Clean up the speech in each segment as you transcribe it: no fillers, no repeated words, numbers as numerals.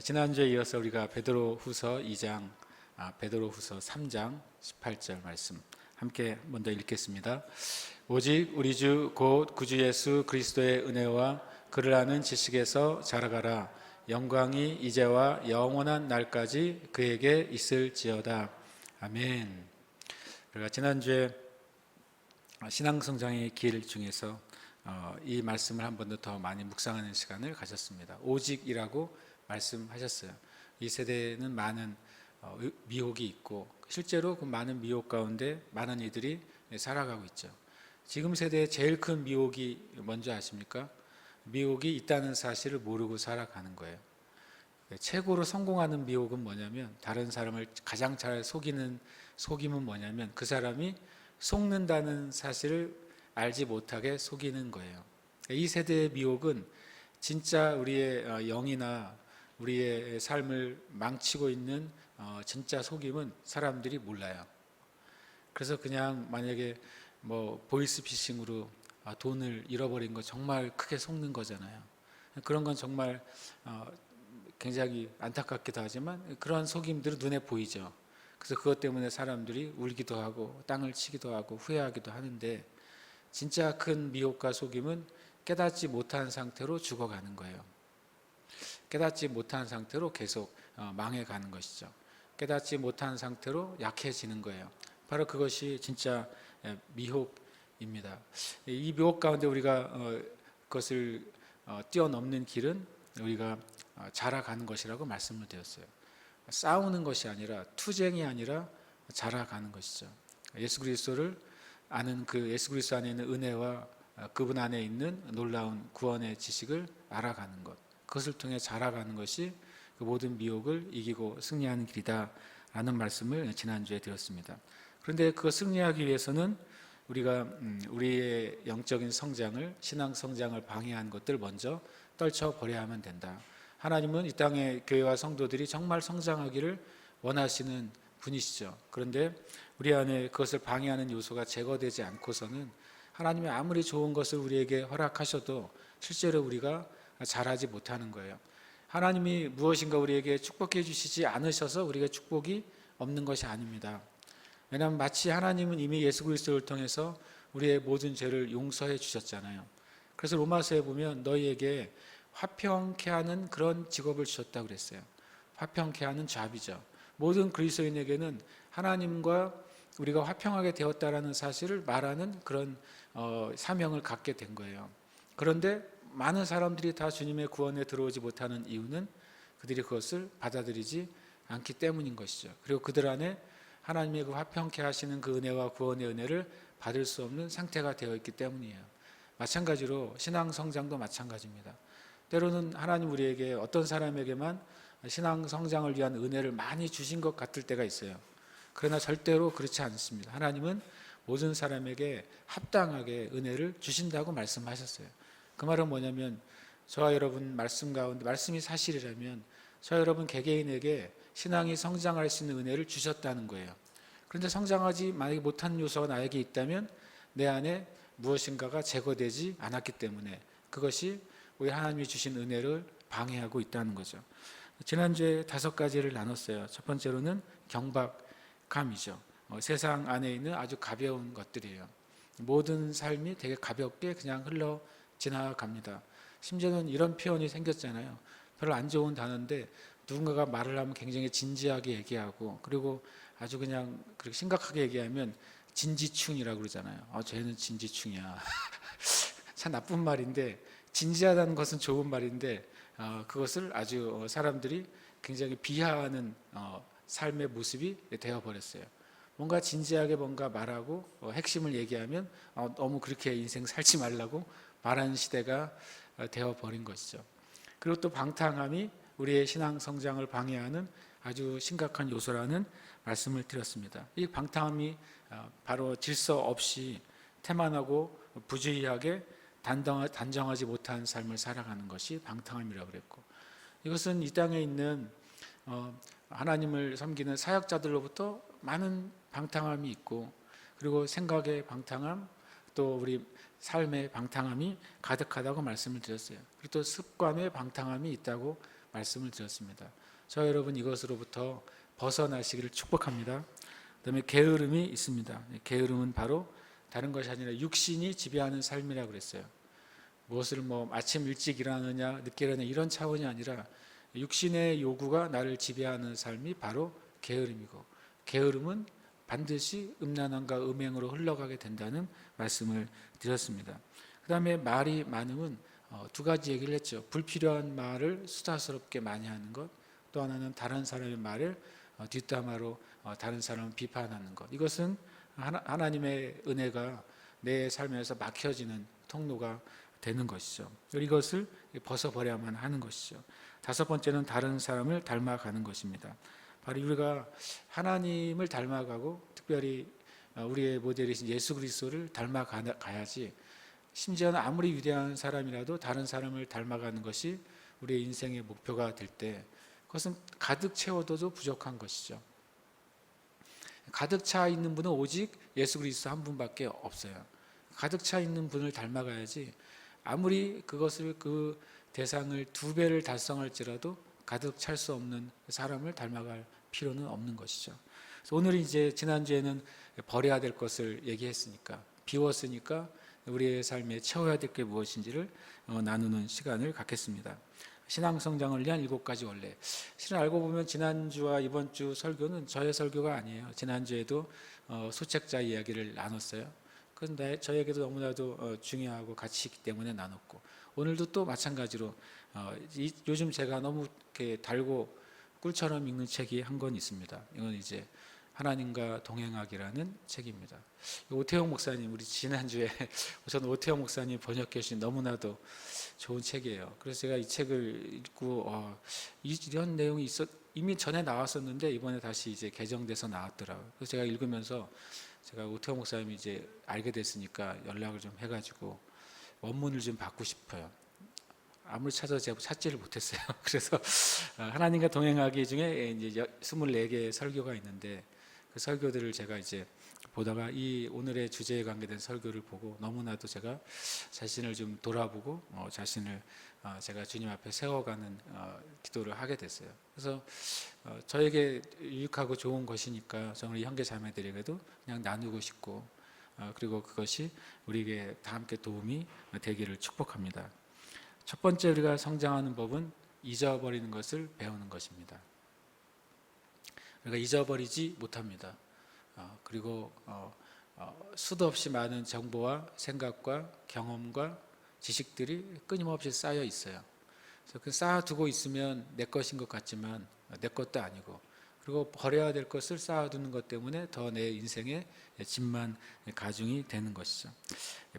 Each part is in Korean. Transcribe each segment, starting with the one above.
지난주에 이어서 우리가 베드로후서 2장, 베드로후서 3장 18절 말씀 함께 먼저 읽겠습니다. 오직 우리 주 곧 구주 예수 그리스도의 은혜와 그를 아는 지식에서 자라가라. 영광이 이제와 영원한 날까지 그에게 있을지어다. 아멘. 우리가 지난주에 신앙성장의 길 중에서 이 말씀을 한 번 더 많이 묵상하는 시간을 가졌습니다. 오직이라고 말씀하셨어요. 이 세대는 많은 미혹이 있고 실제로 그 많은 미혹 가운데 많은 이들이 살아가고 있죠. 지금 세대의 제일 큰 미혹이 뭔지 아십니까? 미혹이 있다는 사실을 모르고 살아가는 거예요. 최고로 성공하는 미혹은 뭐냐면, 다른 사람을 가장 잘 속이는 속임은 뭐냐면, 그 사람이 속는다는 사실을 알지 못하게 속이는 거예요. 이 세대의 미혹은 진짜 우리의 영이나 우리의 삶을 망치고 있는 진짜 속임은 사람들이 몰라요. 그래서 그냥 만약에 보이스피싱으로 돈을 잃어버린 거 정말 크게 속는 거잖아요. 그런 건 정말 굉장히 안타깝기도 하지만 그런 속임들은 눈에 보이죠. 그래서 그것 때문에 사람들이 울기도 하고 땅을 치기도 하고 후회하기도 하는데, 진짜 큰 미혹과 속임은 깨닫지 못한 상태로 죽어가는 거예요. 깨닫지 못한 상태로 계속 망해가는 것이죠. 깨닫지 못한 상태로 약해지는 거예요. 바로 그것이 진짜 미혹입니다. 이 미혹 가운데 우리가 그것을 뛰어넘는 길은 우리가 자라가는 것이라고 말씀을 드렸어요. 싸우는 것이 아니라, 투쟁이 아니라 자라가는 것이죠. 예수 그리스도를 아는, 그 예수 그리스도 안에 있는 은혜와 그분 안에 있는 놀라운 구원의 지식을 알아가는 것, 그것을 통해 자라가는 것이 그 모든 미혹을 이기고 승리하는 길이다 라는 말씀을 지난주에 드렸습니다. 그런데 그 승리하기 위해서는 우리가 우리의 영적인 성장을, 신앙 성장을 방해하는 것들 먼저 떨쳐버려야 하면 된다. 하나님은 이 땅의 교회와 성도들이 정말 성장하기를 원하시는 분이시죠. 그런데 우리 안에 그것을 방해하는 요소가 제거되지 않고서는 하나님이 아무리 좋은 것을 우리에게 허락하셔도 실제로 우리가 잘하지 못하는 거예요. 하나님이 무엇인가 우리에게 축복해 주시지 않으셔서 우리가 축복이 없는 것이 아닙니다. 왜냐하면 마치 하나님은 이미 예수 그리스도를 통해서 우리의 모든 죄를 용서해 주셨잖아요. 그래서 로마서에 보면 너희에게 화평케 하는 그런 직업을 주셨다고 그랬어요. 화평케 하는 잡이죠. 모든 그리스도인에게는 하나님과 우리가 화평하게 되었다라는 사실을 말하는 그런 사명을 갖게 된 거예요. 그런데 많은 사람들이 다 주님의 구원에 들어오지 못하는 이유는 그들이 그것을 받아들이지 않기 때문인 것이죠. 그리고 그들 안에 하나님의 그 화평케 하시는 그 은혜와 구원의 은혜를 받을 수 없는 상태가 되어 있기 때문이에요. 마찬가지로 신앙 성장도 마찬가지입니다. 때로는 하나님 우리에게, 어떤 사람에게만 신앙 성장을 위한 은혜를 많이 주신 것 같을 때가 있어요. 그러나 절대로 그렇지 않습니다. 하나님은 모든 사람에게 합당하게 은혜를 주신다고 말씀하셨어요. 그 말은 뭐냐면, 저와 여러분 말씀 가운데, 말씀이 사실이라면 저와 여러분 개개인에게 신앙이 성장할 수 있는 은혜를 주셨다는 거예요. 그런데 성장하지 만약에 못한 요소가 나에게 있다면 내 안에 무엇인가가 제거되지 않았기 때문에 그것이 우리 하나님이 주신 은혜를 방해하고 있다는 거죠. 지난주에 5가지를 나눴어요. 첫 번째로는 경박감이죠. 세상 안에 있는 아주 가벼운 것들이에요. 모든 삶이 되게 가볍게 그냥 흘러 지나갑니다. 심지어는 이런 표현이 생겼잖아요. 별로 안 좋은 단어인데 누군가가 말을 하면 굉장히 진지하게 얘기하고, 그리고 아주 그냥 그렇게 심각하게 얘기하면 진지충이라고 그러잖아요. 쟤는 진지충이야. 참 나쁜 말인데, 진지하다는 것은 좋은 말인데 그것을 아주 사람들이 굉장히 비하하는 삶의 모습이 되어버렸어요. 뭔가 진지하게 뭔가 말하고 핵심을 얘기하면 너무 그렇게 인생 살지 말라고 말하는 시대가 되어버린 것이죠. 그리고 또 방탕함이 우리의 신앙 성장을 방해하는 아주 심각한 요소라는 말씀을 드렸습니다. 이 방탕함이 바로 질서 없이 태만하고 부주의하게 단정하지 못한 삶을 살아가는 것이 방탕함이라고 그랬고, 이것은 이 땅에 있는 하나님을 섬기는 사역자들로부터 많은 방탕함이 있고, 그리고 생각의 방탕함, 또 우리 삶의 방탕함이 가득하다고 말씀을 드렸어요. 그리고 또 습관의 방탕함이 있다고 말씀을 드렸습니다. 저 여러분 이것으로부터 벗어나시기를 축복합니다. 그다음에 게으름이 있습니다. 게으름은 바로 다른 것이 아니라 육신이 지배하는 삶이라고 그랬어요. 무엇을 아침 일찍 일어나느냐 늦게 일어나느냐 이런 차원이 아니라 육신의 요구가 나를 지배하는 삶이 바로 게으름이고, 게으름은 반드시 음란함과 음행으로 흘러가게 된다는 말씀을 드렸습니다. 그 다음에 말이 많음은 두 가지 얘기를 했죠. 불필요한 말을 수다스럽게 많이 하는 것, 또 하나는 다른 사람의 말을 뒷담화로 다른 사람을 비판하는 것. 이것은 하나님의 은혜가 내 삶에서 막혀지는 통로가 되는 것이죠. 이것을 벗어버려야만 하는 것이죠. 다섯 번째는 다른 사람을 닮아가는 것입니다. 바로 우리가 하나님을 닮아가고 특별히 우리의 모델이신 예수 그리스도를 닮아가야지, 심지어는 아무리 위대한 사람이라도 다른 사람을 닮아가는 것이 우리의 인생의 목표가 될 때 그것은 가득 채워둬도 부족한 것이죠. 가득 차 있는 분은 오직 예수 그리스도 한 분밖에 없어요. 가득 차 있는 분을 닮아가야지, 아무리 그 대상을 2배를 달성할지라도 가득 찰 수 없는 사람을 닮아갈 필요는 없는 것이죠. 그래서 오늘 이제 지난주에는 버려야 될 것을 얘기했으니까, 비웠으니까 우리의 삶에 채워야 될 게 무엇인지를 나누는 시간을 갖겠습니다. 신앙 성장을 위한 7가지 원리. 실은 알고 보면 지난주와 이번 주 설교는 저의 설교가 아니에요. 지난주에도 소책자 이야기를 나눴어요. 그런데 저에게도 너무나도 중요하고 가치 있기 때문에 나눴고, 오늘도 또 마찬가지로 요즘 제가 너무 이렇게 달고 꿀처럼 읽는 책이 한 권 있습니다. 이건 이제 하나님과 동행하기라는 책입니다. 오태영 목사님, 우리 지난주에 저는 오태영 목사님 번역해 주신 너무나도 좋은 책이에요. 그래서 제가 이 책을 읽고 이런 내용이 이미 전에 나왔었는데 이번에 다시 이제 개정돼서 나왔더라고요. 그래서 제가 읽으면서 제가 오태영 목사님이 이제 알게 됐으니까 연락을 좀 해가지고 원문을 좀 받고 싶어요. 아무리 찾아도 제가 찾지를 못했어요. 그래서 하나님과 동행하기 중에 이제 24개의 설교가 있는데 그 설교들을 제가 이제 보다가 이 오늘의 주제에 관계된 설교를 보고 너무나도 제가 자신을 좀 돌아보고 자신을 제가 주님 앞에 세워가는 기도를 하게 됐어요. 그래서 저에게 유익하고 좋은 것이니까 저는 우리 형제 자매들에게도 그냥 나누고 싶고, 그리고 그것이 우리에게 다 함께 도움이 되기를 축복합니다. 첫 번째 우리가 성장하는 법은 잊어버리는 것을 배우는 것입니다. 우리가 잊어버리지 못합니다. 그리고 수도 없이 많은 정보와 생각과 경험과 지식들이 끊임없이 쌓여 있어요. 그래서 그 쌓아두고 있으면 내 것인 것 같지만 내 것도 아니고, 그리고 버려야 될 것을 쌓아두는 것 때문에 더 내 인생에 짐만 가중이 되는 것이죠.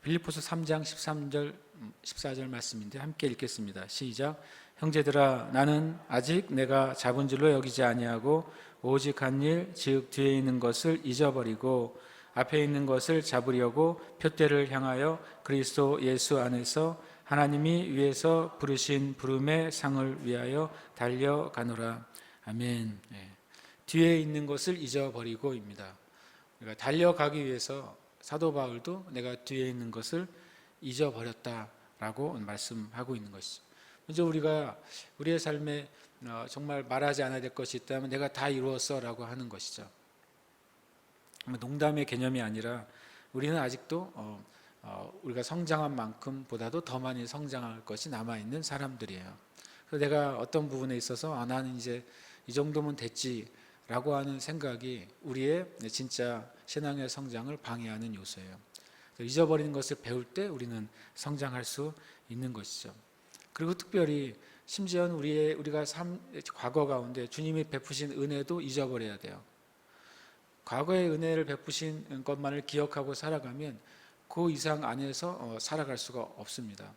빌립보서 3장 13절 14절 말씀인데 함께 읽겠습니다. 시작. 형제들아, 나는 아직 내가 잡은 줄로 여기지 아니하고 오직 한 일, 즉 뒤에 있는 것을 잊어버리고 앞에 있는 것을 잡으려고 표대를 향하여 그리스도 예수 안에서 하나님이 위에서 부르신 부름의 상을 위하여 달려가노라. 아멘. 뒤에 있는 것을 잊어버리고입니다. 그러니까 달려가기 위해서 사도 바울도 내가 뒤에 있는 것을 잊어버렸다라고 말씀하고 있는 것이죠. 먼저 우리가 우리의 삶에 정말 말하지 않아야 될 것이 있다면 내가 다 이루었어라고 하는 것이죠. 농담의 개념이 아니라 우리는 아직도 우리가 성장한 만큼보다도 더 많이 성장할 것이 남아있는 사람들이에요. 그래서 내가 어떤 부분에 있어서 나는 이제 이 정도면 됐지라고 하는 생각이 우리의 진짜 신앙의 성장을 방해하는 요소예요. 잊어버리는 것을 배울 때 우리는 성장할 수 있는 것이죠. 그리고 특별히 심지어는 우리가 과거 가운데 주님이 베푸신 은혜도 잊어버려야 돼요. 과거의 은혜를 베푸신 것만을 기억하고 살아가면 그 이상 안에서 살아갈 수가 없습니다.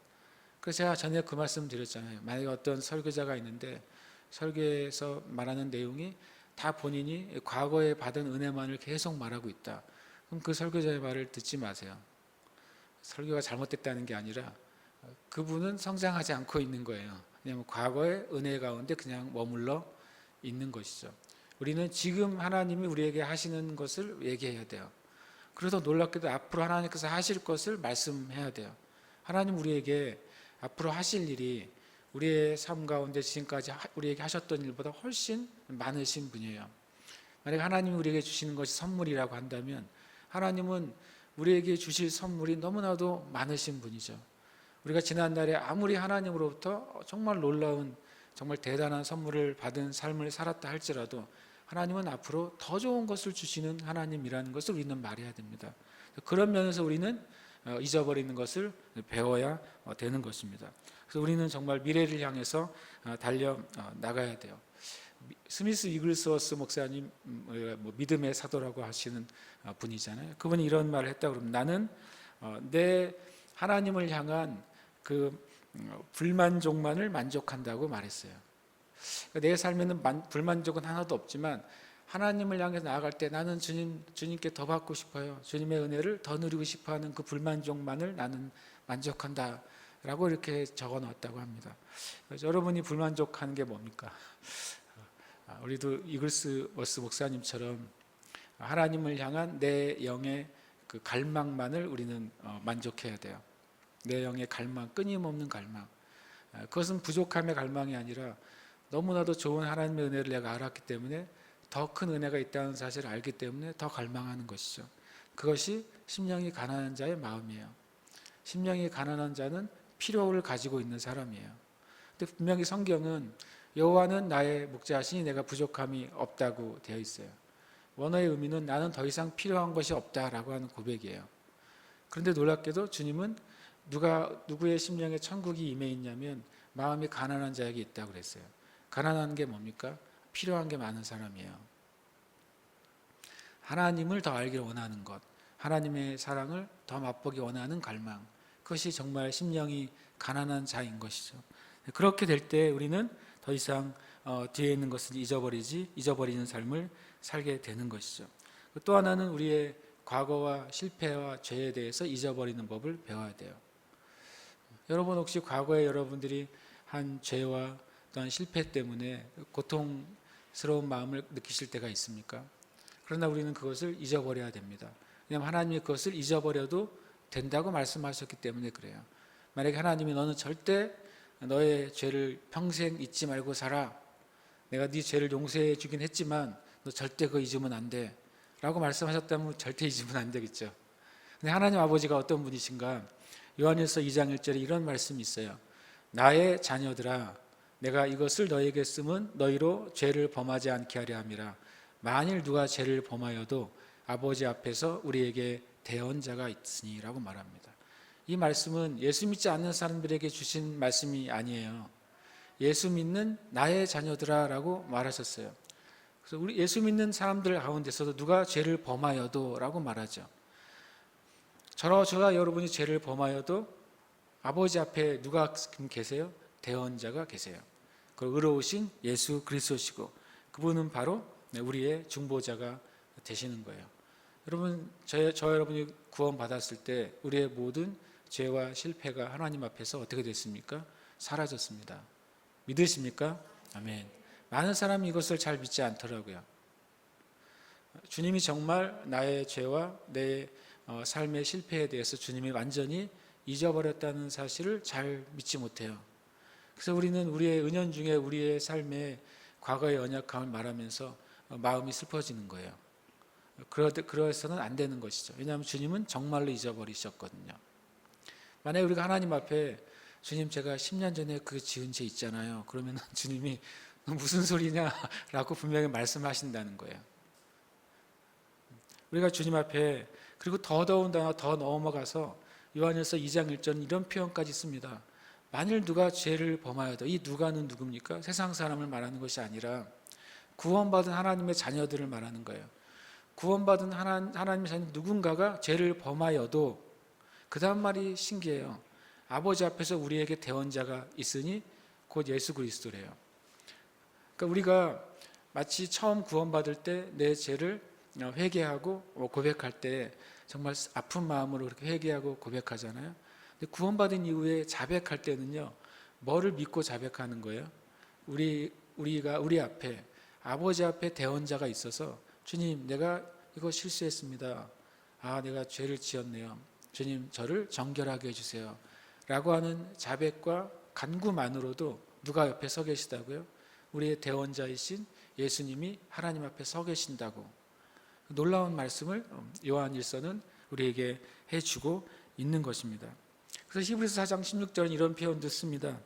그래서 제가 전에 그 말씀 드렸잖아요. 만약에 어떤 설교자가 있는데 설교에서 말하는 내용이 다 본인이 과거에 받은 은혜만을 계속 말하고 있다. 그럼 그 설교자의 말을 듣지 마세요. 설교가 잘못됐다는 게 아니라 그분은 성장하지 않고 있는 거예요. 왜냐하면 과거의 은혜 가운데 그냥 머물러 있는 것이죠. 우리는 지금 하나님이 우리에게 하시는 것을 얘기해야 돼요. 그래서 놀랍게도 앞으로 하나님께서 하실 것을 말씀해야 돼요. 하나님 우리에게 앞으로 하실 일이 우리의 삶 가운데 지금까지 우리에게 하셨던 일보다 훨씬 많으신 분이에요. 만약 하나님이 우리에게 주시는 것이 선물이라고 한다면 하나님은 우리에게 주실 선물이 너무나도 많으신 분이죠. 우리가 지난날에 아무리 하나님으로부터 정말 놀라운 정말 대단한 선물을 받은 삶을 살았다 할지라도 하나님은 앞으로 더 좋은 것을 주시는 하나님이라는 것을 우리는 말해야 됩니다. 그런 면에서 우리는 잊어버리는 것을 배워야 되는 것입니다. 그래서 우리는 정말 미래를 향해서 달려 나가야 돼요. 스미스 위글스워스 목사님, 믿음의 사도라고 하시는 분이잖아요. 그분이 이런 말을 했다고 그러면 나는 내 하나님을 향한 그 불만족만을 만족한다고 말했어요. 내 삶에는 불만족은 하나도 없지만 하나님을 향해 나아갈 때 나는 주님께 더 받고 싶어요. 주님의 은혜를 더 누리고 싶어하는 그 불만족만을 나는 만족한다 라고 이렇게 적어 놨다고 합니다. 여러분이 불만족하는 게 뭡니까? 우리도 이글스워스 목사님처럼 하나님을 향한 내 영의 그 갈망만을 우리는 만족해야 돼요. 내 영의 갈망, 끊임없는 갈망. 그것은 부족함의 갈망이 아니라 너무나도 좋은 하나님의 은혜를 내가 알았기 때문에 더 큰 은혜가 있다는 사실을 알기 때문에 더 갈망하는 것이죠. 그것이 심령이 가난한 자의 마음이에요. 심령이 가난한 자는 필요를 가지고 있는 사람이에요. 근데 분명히 성경은 여호와는 나의 목자시니 내가 부족함이 없다고 되어 있어요. 원어의 의미는 나는 더 이상 필요한 것이 없다라고 하는 고백이에요. 그런데 놀랍게도 주님은 누구의 심령에 천국이 임해 있냐면 마음이 가난한 자에게 있다고 그랬어요. 가난한 게 뭡니까? 필요한 게 많은 사람이에요. 하나님을 더 알기를 원하는 것, 하나님의 사랑을 더 맛보기 원하는 갈망, 그것이 정말 심령이 가난한 자인 것이죠. 그렇게 될 때 우리는 더 이상 뒤에 있는 것을 잊어버리는 삶을 살게 되는 것이죠. 또 하나는 우리의 과거와 실패와 죄에 대해서 잊어버리는 법을 배워야 돼요. 여러분 혹시 과거에 여러분들이 한 죄와 또한 실패 때문에 고통스러운 마음을 느끼실 때가 있습니까? 그러나 우리는 그것을 잊어버려야 됩니다. 왜냐하면 하나님이 그것을 잊어버려도 된다고 말씀하셨기 때문에 그래요. 만약에 하나님이 너는 절대 너의 죄를 평생 잊지 말고 살아. 내가 네 죄를 용서해 주긴 했지만 너 절대 그거 잊으면 안 돼. 라고 말씀하셨다면 절대 잊으면 안 되겠죠. 근데 하나님 아버지가 어떤 분이신가? 요한일서 2장 1절에 이런 말씀이 있어요. 나의 자녀들아 내가 이것을 너에게 쓰면 너희로 죄를 범하지 않게 하려 함이라. 만일 누가 죄를 범하여도 아버지 앞에서 우리에게 대언자가 있으니 라고 말합니다. 이 말씀은 예수 믿지 않는 사람들에게 주신 말씀이 아니에요. 예수 믿는 나의 자녀들아 라고 말하셨어요. 그래서 우리 예수 믿는 사람들 가운데서도 누가 죄를 범하여도 라고 말하죠. 저와 여러분이 죄를 범하여도 아버지 앞에 누가 계세요? 대언자가 계세요. 그 의로우신 예수 그리스도시고 그분은 바로 우리의 중보자가 되시는 거예요. 여러분, 저 여러분이 구원 받았을 때 우리의 모든 죄와 실패가 하나님 앞에서 어떻게 됐습니까? 사라졌습니다. 믿으십니까? 아멘. 많은 사람이 이것을 잘 믿지 않더라고요. 주님이 정말 나의 죄와 내 삶의 실패에 대해서 주님이 완전히 잊어버렸다는 사실을 잘 믿지 못해요. 그래서 우리는 우리의 은연중에 우리의 삶의 과거의 연약함을 말하면서 마음이 슬퍼지는 거예요. 그래서는 안 되는 것이죠. 왜냐하면 주님은 정말로 잊어버리셨거든요. 만약에 우리가 하나님 앞에 주님 제가 10년 전에 그 지은 죄 있잖아요. 그러면 주님이 무슨 소리냐라고 분명히 말씀하신다는 거예요. 우리가 주님 앞에 그리고 더더군다나 더 넘어가서 요한일서 2장 1절 이런 표현까지 씁니다. 만일 누가 죄를 범하여도 이 누가는 누굽니까? 세상 사람을 말하는 것이 아니라 구원받은 하나님의 자녀들을 말하는 거예요. 구원받은 하나님의 자녀 누군가가 죄를 범하여도 그 다음 말이 신기해요. 아버지 앞에서 우리에게 대언자가 있으니 곧 예수 그리스도래요. 그러니까 우리가 마치 처음 구원받을 때 내 죄를 회개하고 고백할 때 정말 아픈 마음으로 그렇게 회개하고 고백하잖아요. 근데 구원받은 이후에 자백할 때는요, 뭐를 믿고 자백하는 거예요? 우리가 우리 앞에 아버지 앞에 대언자가 있어서 주님, 내가 이거 실수했습니다. 내가 죄를 지었네요. 주님, 저를 정결하게 해주세요. 라고 하는 자백과 간구만으로도 누가 옆에 서 계시다고요? 우리의 대원자이신 예수님이 하나님 앞에 서 계신다고. 놀라운 말씀을 요한일서는 우리에게 해주고 있는 것입니다. 그래서 히브리서 4장 16절은 이런 표현도 씁니다.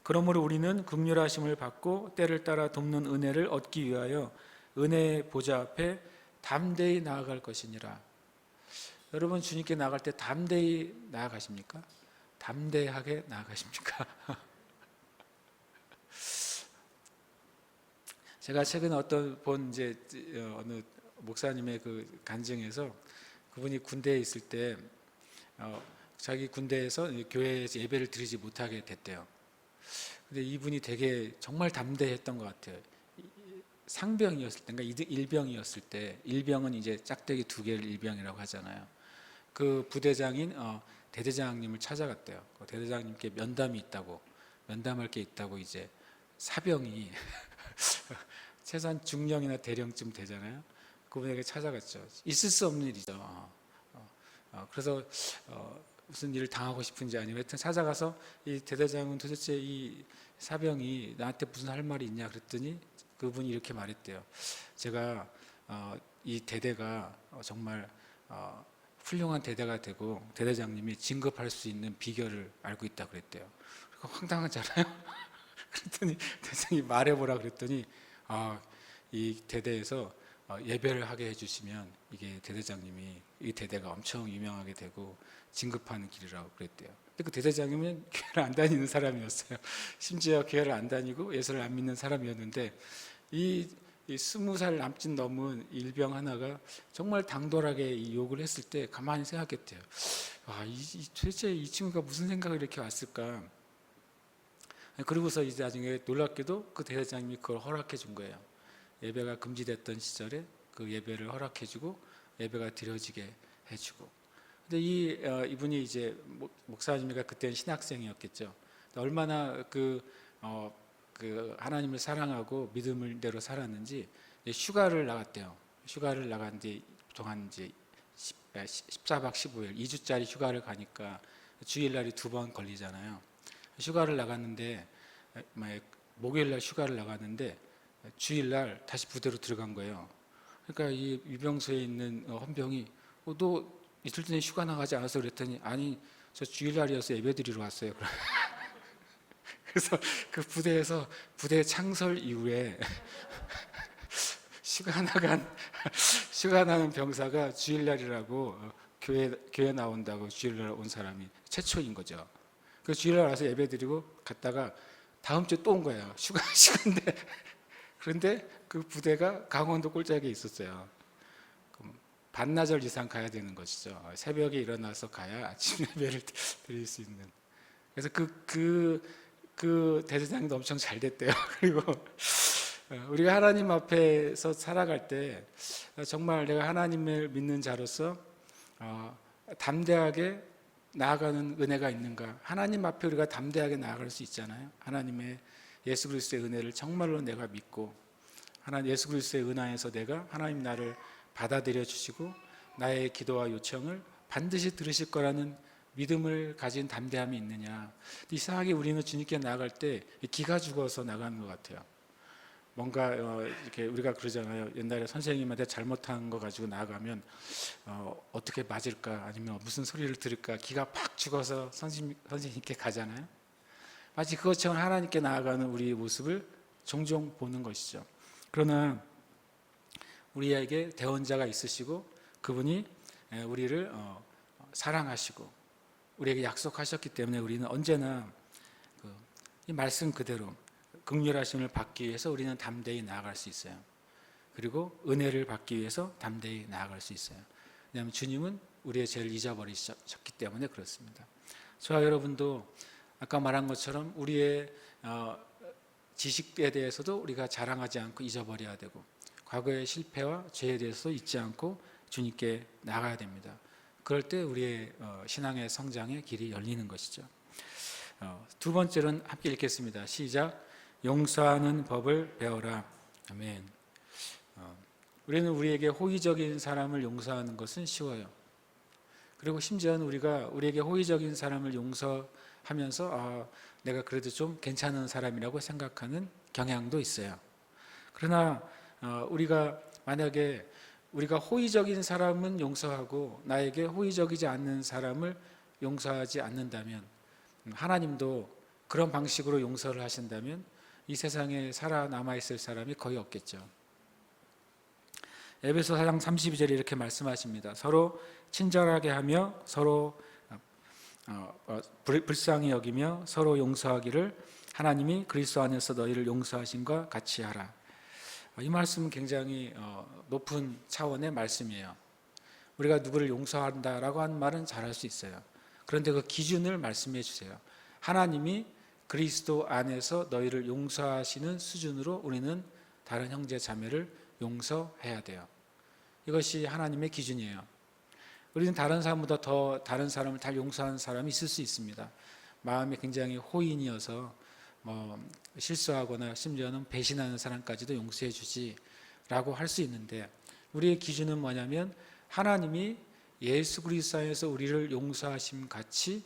그러므로 우리는 긍휼하심을 받고 때를 따라 돕는 은혜를 얻기 위하여 은혜의 보좌 앞에 담대히 나아갈 것이니라. 여러분 주님께 나아갈 때 담대히 나아가십니까? 담대하게 나아가십니까? 제가 최근에 어느 목사님의 그 간증에서 그분이 군대에 있을 때 자기 군대에서 교회에서 예배를 드리지 못하게 됐대요. 근데 이분이 되게 정말 담대했던 것 같아요. 상병이었을 때, 그러니까 일병이었을 때, 일병은 이제 짝대기 2개를 일병이라고 하잖아요. 그 부대장인 대대장님을 찾아갔대요. 대대장님께 면담할 게 있다고 이제 사병이 최소한 중령이나 대령쯤 되잖아요. 그분에게 찾아갔죠. 있을 수 없는 일이죠. 그래서 무슨 일을 당하고 싶은지 아니면 하여튼 찾아가서 이 대대장은 도대체 이 사병이 나한테 무슨 할 말이 있냐 그랬더니 그분이 이렇게 말했대요. 제가 이 대대가 정말 훌륭한 대대가 되고 대대장님이 진급할 수 있는 비결을 알고 있다 그랬대요. 황당하잖아요. 그랬더니 대장이 말해보라 그랬더니 이 대대에서 예배를 하게 해주시면 이게 대대장님이 이 대대가 엄청 유명하게 되고 진급하는 길이라고 그랬대요. 근데 그 대대장님은 교회를 안 다니는 사람이었어요. 심지어 교회를 안 다니고 예수를 안 믿는 사람이었는데 이 20살 남짓 넘은 일병 하나가 정말 당돌하게 이 욕을 했을 때 가만히 생각했대요. 도대체 이 친구가 무슨 생각을 이렇게 왔을까? 그러고서 이제 나중에 놀랍게도 그 대대장님이 그걸 허락해 준 거예요. 예배가 금지됐던 시절에 그 예배를 허락해 주고 예배가 드려지게 해주고. 근데 이분이 이제 목사님이가 그때는 신학생이었겠죠. 얼마나 그 하나님을 사랑하고 믿음대로 살았는지 휴가를 나갔대요. 휴가를 나갔는데 동안 이제 14박 15일 2주짜리 휴가를 가니까 주일날이 2번 걸리잖아요. 휴가를 나갔는데 목요일날 휴가를 나갔는데 주일날 다시 부대로 들어간 거예요. 그러니까 이 위병소에 있는 헌병이 너 이틀 전에 휴가 나가지 않았어? 그랬더니 아니 저 주일날이어서 예배드리러 왔어요. 그래서 그 부대에서 부대 창설 이후에 휴가 나는 병사가 주일날이라고 교회 나온다고 주일날 온 사람이 최초인 거죠. 그 주일날 와서 예배드리고 갔다가 다음 주에 또 온 거예요. 휴가인데 그런데 그 부대가 강원도 꼴짝에 있었어요. 반나절 이상 가야 되는 것이죠. 새벽에 일어나서 가야 아침 예배를 드릴 수 있는. 그래서 그 대대장도 엄청 잘 됐대요. 그리고 우리가 하나님 앞에서 살아갈 때 정말 내가 하나님을 믿는 자로서 담대하게 나아가는 은혜가 있는가? 하나님 앞에 우리가 담대하게 나아갈 수 있잖아요. 하나님의 예수 그리스도의 은혜를 정말로 내가 믿고 하나님 예수 그리스도의 은혜에서 내가 하나님 나를 받아들여 주시고 나의 기도와 요청을 반드시 들으실 거라는 믿음을 가진 담대함이 있느냐. 이상하게 우리는 주님께 나아갈 때 기가 죽어서 나가는 것 같아요. 뭔가 이렇게 우리가 그러잖아요. 옛날에 선생님한테 잘못한 거 가지고 나아가면 어떻게 맞을까 아니면 무슨 소리를 들을까 기가 팍 죽어서 선생님께 가잖아요. 마치 그것처럼 하나님께 나아가는 우리의 모습을 종종 보는 것이죠. 그러나 우리에게 대원자가 있으시고 그분이 우리를 사랑하시고 우리에게 약속하셨기 때문에 우리는 언제나 이 말씀 그대로 긍휼하심을 받기 위해서 우리는 담대히 나아갈 수 있어요. 그리고 은혜를 받기 위해서 담대히 나아갈 수 있어요. 왜냐하면 주님은 우리의 죄를 잊어버리셨기 때문에 그렇습니다. 저와 여러분도 아까 말한 것처럼 우리의 지식에 대해서도 우리가 자랑하지 않고 잊어버려야 되고 과거의 실패와 죄에 대해서 잊지 않고 주님께 나가야 됩니다. 그럴 때 우리의 신앙의 성장의 길이 열리는 것이죠. 두 번째로는 함께 읽겠습니다. 시작. 용서하는 법을 배워라. 아멘. 우리는 우리에게 호의적인 사람을 용서하는 것은 쉬워요. 그리고 심지어는 우리에게 호의적인 사람을 용서하면서 내가 그래도 좀 괜찮은 사람이라고 생각하는 경향도 있어요. 그러나 우리가 만약에 우리가 호의적인 사람은 용서하고 나에게 호의적이지 않는 사람을 용서하지 않는다면, 하나님도 그런 방식으로 용서를 하신다면 이 세상에 살아남아 있을 사람이 거의 없겠죠. 에베소 4장 32절에 이렇게 말씀하십니다. 서로 친절하게 하며 서로 불쌍히 여기며 서로 용서하기를 하나님이 그리스도 안에서 너희를 용서하신과 같이 하라. 이 말씀은 굉장히 높은 차원의 말씀이에요. 우리가 누구를 용서한다라고 하는 말은 잘할 수 있어요. 그런데 그 기준을 말씀해 주세요. 하나님이 그리스도 안에서 너희를 용서하시는 수준으로 우리는 다른 형제 자매를 용서해야 돼요. 이것이 하나님의 기준이에요. 우리는 다른 사람보다 더 다른 사람을 잘 용서하는 사람이 있을 수 있습니다. 마음이 굉장히 호인이어서 실수하거나 심지어는 배신하는 사람까지도 용서해 주지라고 할 수 있는데, 우리의 기준은 뭐냐면 하나님이 예수 그리스도 안에서 우리를 용서하심 같이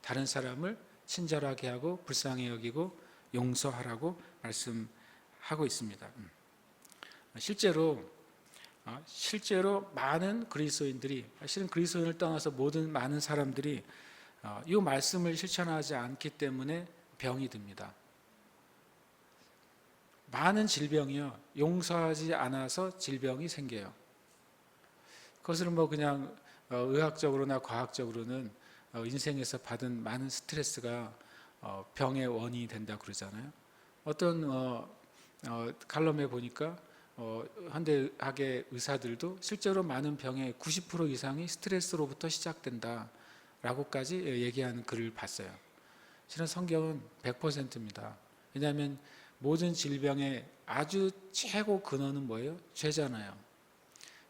다른 사람을 친절하게 하고 불쌍히 여기고 용서하라고 말씀하고 있습니다. 실제로 많은 그리스도인들이, 실은 그리스도인을 떠나서 모든 많은 사람들이 이 말씀을 실천하지 않기 때문에 병이 듭니다. 많은 질병이요, 용서하지 않아서 질병이 생겨요. 그것을 그냥 의학적으로나 과학적으로는 인생에서 받은 많은 스트레스가 병의 원인이 된다고 그러잖아요. 어떤 칼럼에 보니까 현대학의 의사들도 실제로 많은 병의 90% 이상이 스트레스로부터 시작된다라고까지 얘기하는 글을 봤어요. 실은 성경은 100%입니다. 왜냐하면 모든 질병의 아주 최고 근원은 뭐예요? 죄잖아요.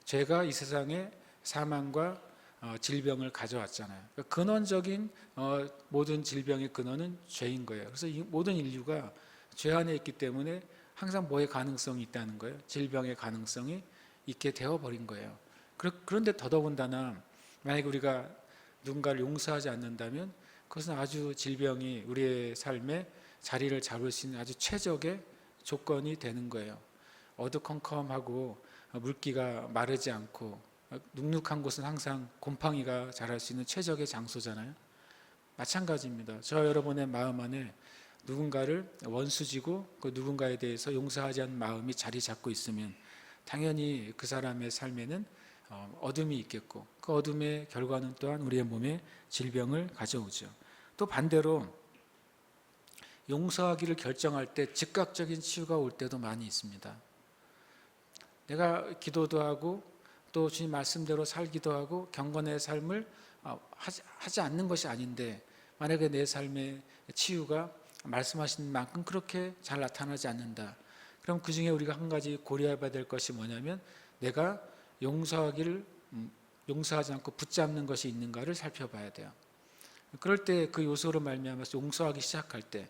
죄가 이 세상에 사망과 질병을 가져왔잖아요. 그러니까 근원적인 모든 질병의 근원은 죄인 거예요. 그래서 이 모든 인류가 죄 안에 있기 때문에 항상 뭐의 가능성이 있다는 거예요? 질병의 가능성이 있게 되어버린 거예요. 그런데 더더군다나 만약에 우리가 누군가를 용서하지 않는다면 그것은 아주 질병이 우리의 삶에 자리를 잡을 수 있는 아주 최적의 조건이 되는 거예요. 어두컴컴하고 물기가 마르지 않고 눅눅한 곳은 항상 곰팡이가 자랄 수 있는 최적의 장소잖아요. 마찬가지입니다. 저 여러분의 마음 안에 누군가를 원수지고 그 누군가에 대해서 용서하지 않는 마음이 자리 잡고 있으면 당연히 그 사람의 삶에는 어둠이 있겠고, 그 어둠의 결과는 또한 우리의 몸에 질병을 가져오죠. 또 반대로 용서하기를 결정할 때 즉각적인 치유가 올 때도 많이 있습니다. 내가 기도도 하고 또 주님 말씀대로 살기도 하고 경건의 삶을 하지 않는 것이 아닌데, 만약에 내 삶의 치유가 말씀하신 만큼 그렇게 잘 나타나지 않는다. 그럼 그 중에 우리가 한 가지 고려해봐야 될 것이 뭐냐면 내가 용서하지 않고 붙잡는 것이 있는가를 살펴봐야 돼요. 그럴 때 그 요소로 말미암아서 용서하기 시작할 때,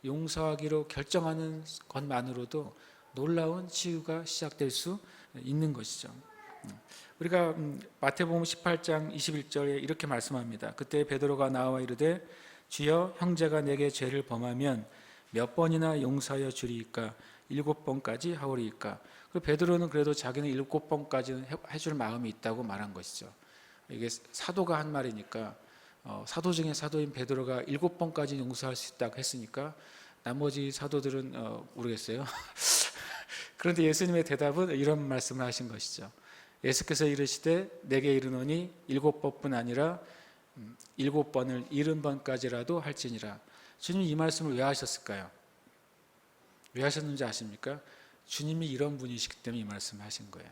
용서하기로 결정하는 것만으로도 놀라운 치유가 시작될 수 있는 것이죠. 우리가 마태복음 18장 21절에 이렇게 말씀합니다. 그때 베드로가 나와 이르되 주여, 형제가 내게 죄를 범하면 몇 번이나 용서하여 주리이까? 7번까지 하오리이까? 그 베드로는 그래도 자기는 7번까지는 해줄 마음이 있다고 말한 것이죠. 이게 사도가 한 말이니까 사도 중에 사도인 베드로가 7번까지 용서할 수 있다고 했으니까 나머지 사도들은 모르겠어요. 그런데 예수님의 대답은 이런 말씀을 하신 것이죠. 예수께서 이르시되 내게 이르노니 7번뿐 아니라 7번을 70번까지라도 할지니라. 주님 이 말씀을 왜 하셨을까요? 왜 하셨는지 아십니까? 주님이 이런 분이시기 때문에 이 말씀을 하신 거예요.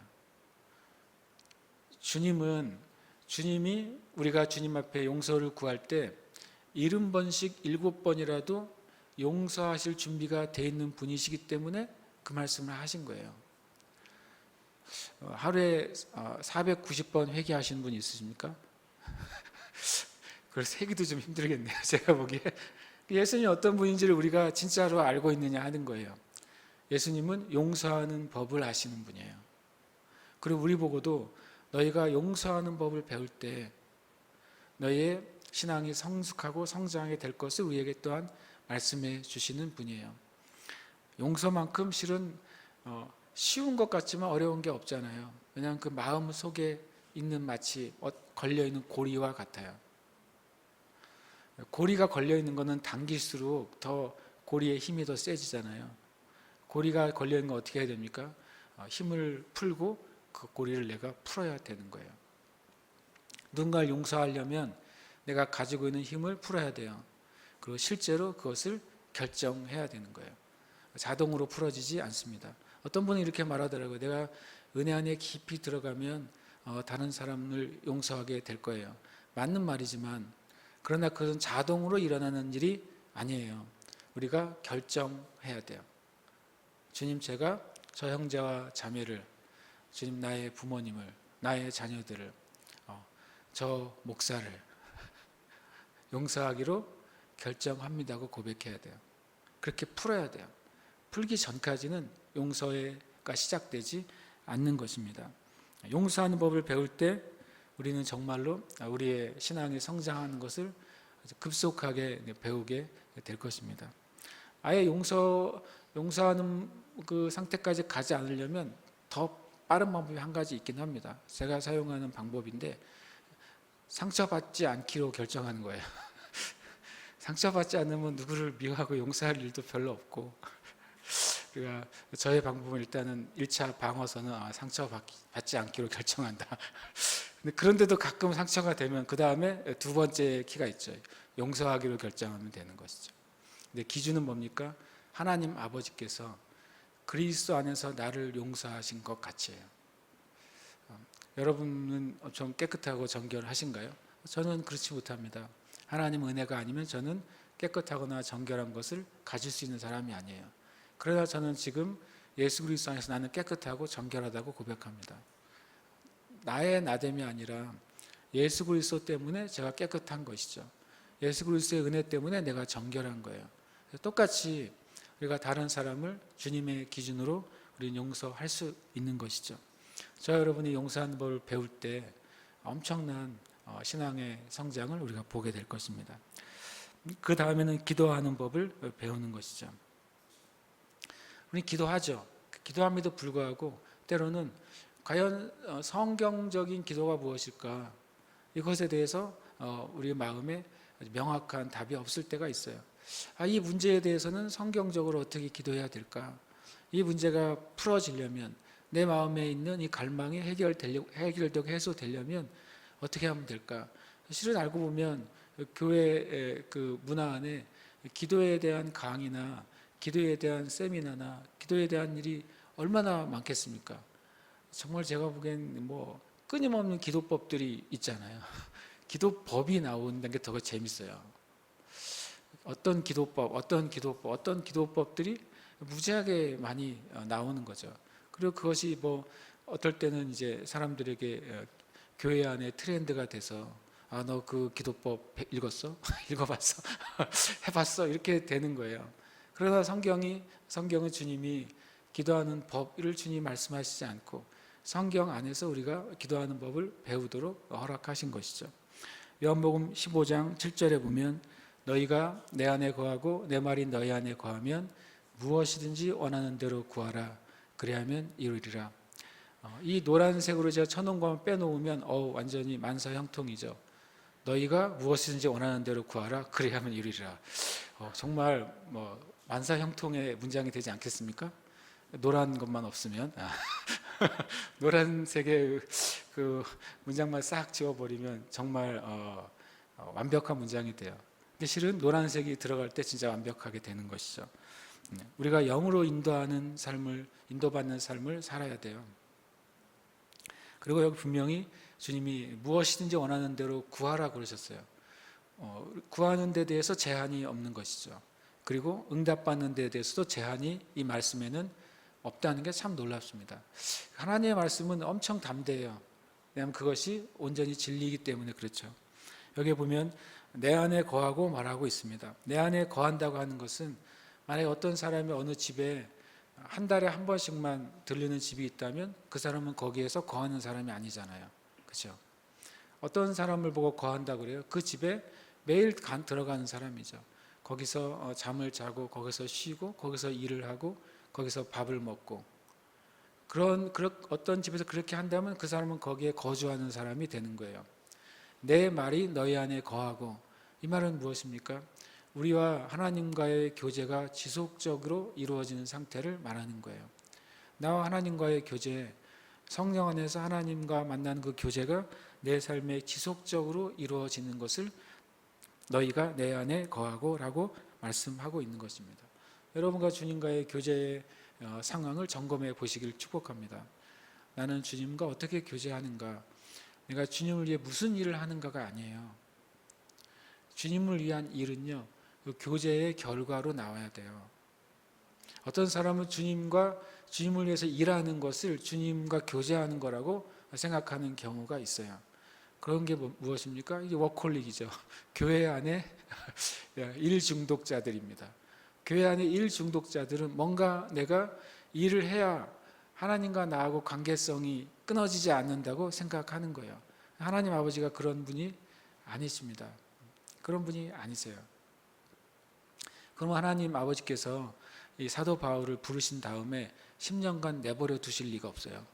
주님이 우리가 주님 앞에 용서를 구할 때 70번씩 7번이라도 용서하실 준비가 되어 있는 분이시기 때문에 그 말씀을 하신 거예요. 하루에 490번 회개하시는 분 있으십니까? 그걸 세기도 좀 힘들겠네요. 제가 보기에. 예수님이 어떤 분인지를 우리가 진짜로 알고 있느냐 하는 거예요. 예수님은 용서하는 법을 아시는 분이에요. 그리고 우리 보고도 너희가 용서하는 법을 배울 때 너희의 신앙이 성숙하고 성장하게 될 것을 우리에게 또한 말씀해 주시는 분이에요. 용서만큼 실은 쉬운 것 같지만 어려운 게 없잖아요. 왜냐하면 그 마음 속에 있는 마치 걸려있는 고리와 같아요. 고리가 걸려있는 것은 당길수록 더 고리의 힘이 더 세지잖아요. 고리가 걸려있는 건 어떻게 해야 됩니까? 힘을 풀고 그 고리를 내가 풀어야 되는 거예요. 누군가를 용서하려면 내가 가지고 있는 힘을 풀어야 돼요. 그리고 실제로 그것을 결정해야 되는 거예요. 자동으로 풀어지지 않습니다. 어떤 분이 이렇게 말하더라고요. 내가 은혜 안에 깊이 들어가면 다른 사람을 용서하게 될 거예요. 맞는 말이지만 그러나 그것은 자동으로 일어나는 일이 아니에요. 우리가 결정해야 돼요. 주님, 제가 저 형제와 자매를, 주님, 나의 부모님을, 나의 자녀들을, 저 목사를 용서하기로 결정합니다고 고백해야 돼요. 그렇게 풀어야 돼요. 풀기 전까지는 용서가 시작되지 않는 것입니다. 용서하는 법을 배울 때 우리는 정말로 우리의 신앙이 성장하는 것을 급속하게 배우게 될 것입니다. 아예 용서하는 그 상태까지 가지 않으려면 더 빠른 방법이 한 가지 있긴 합니다. 제가 사용하는 방법인데 상처받지 않기로 결정하는 거예요. 상처받지 않으면 누구를 미워하고 용서할 일도 별로 없고, 그러니까 저의 방법은 일단은 1차 방어선은 상처받지 않기로 결정한다. 근데 그런데도 가끔 상처가 되면 그 다음에 두 번째 키가 있죠. 용서하기로 결정하면 되는 것이죠. 근데 기준은 뭡니까? 하나님 아버지께서 그리스도 안에서 나를 용서하신 것 같이요. 여러분은 엄청 깨끗하고 정결하신가요? 저는 그렇지 못합니다. 하나님 은혜가 아니면 저는 깨끗하거나 정결한 것을 가질 수 있는 사람이 아니에요. 그러나 저는 지금 예수 그리스도 안에서 나는 깨끗하고 정결하다고 고백합니다. 나의 나됨이 아니라 예수 그리스도 때문에 제가 깨끗한 것이죠. 예수 그리스도의 은혜 때문에 내가 정결한 거예요. 똑같이 우리가 다른 사람을 주님의 기준으로 우리는 용서할 수 있는 것이죠. 저 여러분이 용서하는 법을 배울 때 엄청난 신앙의 성장을 우리가 보게 될 것입니다. 그 다음에는 기도하는 법을 배우는 것이죠. 우리 기도하죠. 기도함에도 불구하고 때로는 과연 성경적인 기도가 무엇일까? 이것에 대해서 우리 마음에 명확한 답이 없을 때가 있어요. 이 문제에 대해서는 성경적으로 어떻게 기도해야 될까? 이 문제가 풀어지려면 내 마음에 있는 이 갈망이 해결되고 해소되려면 어떻게 하면 될까? 실은 알고 보면 교회 그 문화 안에 기도에 대한 강의나 기도에 대한 세미나나 기도에 대한 일이 얼마나 많겠습니까? 정말 제가 보기엔 끊임없는 기도법들이 있잖아요. 기도법이 나오는 게 더 재밌어요. 어떤 기도법들이 무지하게 많이 나오는 거죠. 그리고 그것이 어떨 때는 이제 사람들에게 교회 안에 트렌드가 돼서 너 그 기도법 읽었어? 읽어봤어? 해봤어? 이렇게 되는 거예요. 그러나 성경은 주님이 기도하는 법을 주님이 말씀하시지 않고 성경 안에서 우리가 기도하는 법을 배우도록 허락하신 것이죠. 요한복음 15장 7절에 보면 너희가 내 안에 거하고 내 말이 너희 안에 거하면 무엇이든지 원하는 대로 구하라 그리하면 이루리라. 이 노란색으로 제가 쳐놓은 것만 빼놓으면 완전히 만사형통이죠. 너희가 무엇이든지 원하는 대로 구하라 그리하면 이루리라. 정말 만사형통의 문장이 되지 않겠습니까? 노란 것만 없으면 노란색의 그 문장만 싹 지워버리면 정말 완벽한 문장이 돼요. 근데 실은 노란색이 들어갈 때 진짜 완벽하게 되는 것이죠. 우리가 영으로 인도받는 삶을 살아야 돼요. 그리고 여기 분명히 주님이 무엇이든지 원하는 대로 구하라 그러셨어요. 구하는 데 대해서 제한이 없는 것이죠. 그리고 응답받는 데 대해서도 제한이 이 말씀에는 없다는 게 참 놀랍습니다. 하나님의 말씀은 엄청 담대해요. 왜냐하면 그것이 온전히 진리이기 때문에 그렇죠. 여기 보면 내 안에 거하고 말하고 있습니다. 내 안에 거한다고 하는 것은 만약에 어떤 사람이 어느 집에 한 달에 한 번씩만 들르는 집이 있다면 그 사람은 거기에서 거하는 사람이 아니잖아요. 그렇죠? 어떤 사람을 보고 거한다 그래요? 그 집에 매일 들어가는 사람이죠. 거기서 잠을 자고 거기서 쉬고 거기서 일을 하고 거기서 밥을 먹고 어떤 집에서 그렇게 한다면 그 사람은 거기에 거주하는 사람이 되는 거예요. 내 말이 너희 안에 거하고, 이 말은 무엇입니까? 우리와 하나님과의 교제가 지속적으로 이루어지는 상태를 말하는 거예요. 나와 하나님과의 교제, 성령 안에서 하나님과 만나는 그 교제가 내 삶에 지속적으로 이루어지는 것을 너희가 내 안에 거하고 라고 말씀하고 있는 것입니다. 여러분과 주님과의 교제의 상황을 점검해 보시길 축복합니다. 나는 주님과 어떻게 교제하는가? 내가 주님을 위해 무슨 일을 하는가가 아니에요. 주님을 위한 일은요, 그 교제의 결과로 나와야 돼요. 어떤 사람은 주님을 위해서 일하는 것을 주님과 교제하는 거라고 생각하는 경우가 있어요. 그런 게 무엇입니까? 이게 워커홀릭이죠. 교회 안에 일 중독자들입니다. 교회 안에 일 중독자들은 뭔가 내가 일을 해야 하나님과 나하고 관계성이 끊어지지 않는다고 생각하는 거예요. 하나님 아버지가 그런 분이 아니십니다. 그런 분이 아니세요. 그럼 하나님 아버지께서 이 사도 바울을 부르신 다음에 10년간 내버려 두실 리가 없어요.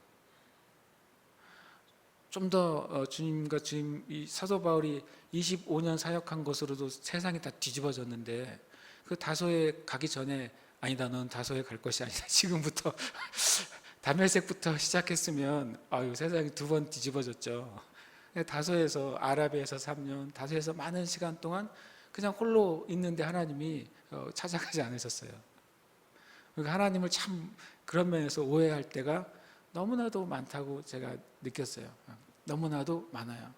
좀 더 주님과 이 사도 바울이 25년 사역한 것으로도 세상이 다 뒤집어졌는데, 그 다소에 가기 전에 아니다, 넌 다소에 갈 것이 아니다, 지금부터 다메섹부터 시작했으면 세상이 두 번 뒤집어졌죠. 다소에서, 아라비아에서 3년, 다소에서 많은 시간 동안 그냥 홀로 있는데 하나님이 찾아가지 않으셨어요. 그러니까 하나님을 참 그런 면에서 오해할 때가 너무나도 많다고 제가 느꼈어요. 너무나도 많아요.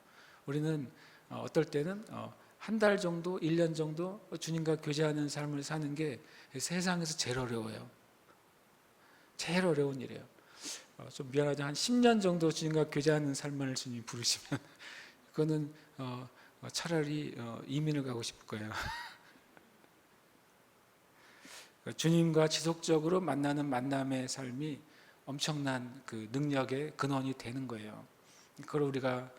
우리는 어떨 때는 한 달 정도, 1년 정도 주님과 교제하는 삶을 사는 게 세상에서 제일 어려워요. 제일 어려운 일이에요. 좀 미안하지만 한 10년 정도 주님과 교제하는 삶을 주님 부르시면 그거는 차라리 이민을 가고 싶을 거예요. 주님과 지속적으로 만나는 만남의 삶이 엄청난 그 능력의 근원이 되는 거예요. 그걸 우리가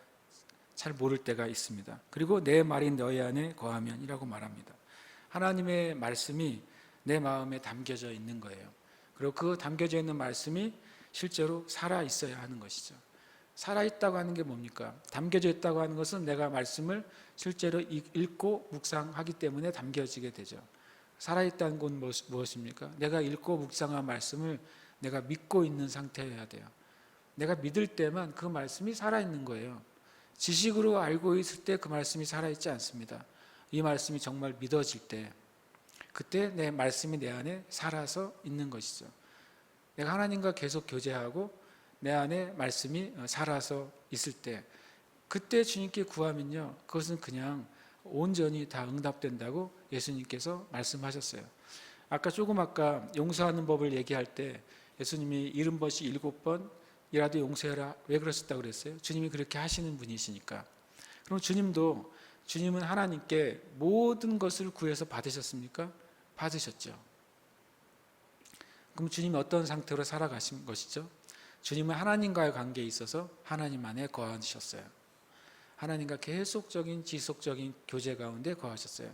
잘 모를 때가 있습니다. 그리고 내 말이 너희 안에 거하면이라고 말합니다. 하나님의 말씀이 내 마음에 담겨져 있는 거예요. 그리고 그 담겨져 있는 말씀이 실제로 살아 있어야 하는 것이죠. 살아 있다고 하는 게 뭡니까? 담겨져 있다고 하는 것은 내가 말씀을 실제로 읽고 묵상하기 때문에 담겨지게 되죠. 살아있다는 건 무엇입니까? 내가 읽고 묵상한 말씀을 내가 믿고 있는 상태여야 돼요. 내가 믿을 때만 그 말씀이 살아있는 거예요. 지식으로 알고 있을 때 그 말씀이 살아있지 않습니다. 이 말씀이 정말 믿어질 때, 그때 내 말씀이 내 안에 살아서 있는 것이죠. 내가 하나님과 계속 교제하고 내 안에 말씀이 살아서 있을 때, 그때 주님께 구하면요, 그것은 그냥 온전히 다 응답된다고 예수님께서 말씀하셨어요. 아까 용서하는 법을 얘기할 때 예수님이 70번씩 7번이라도 용서해라, 왜 그러셨다고 그랬어요? 주님이 그렇게 하시는 분이시니까. 그럼 주님은 하나님께 모든 것을 구해서 받으셨습니까? 받으셨죠. 그럼 주님이 어떤 상태로 살아가신 것이죠? 주님은 하나님과의 관계에 있어서 하나님 안에 거하셨어요. 하나님과 계속적인 지속적인 교제 가운데 거하셨어요.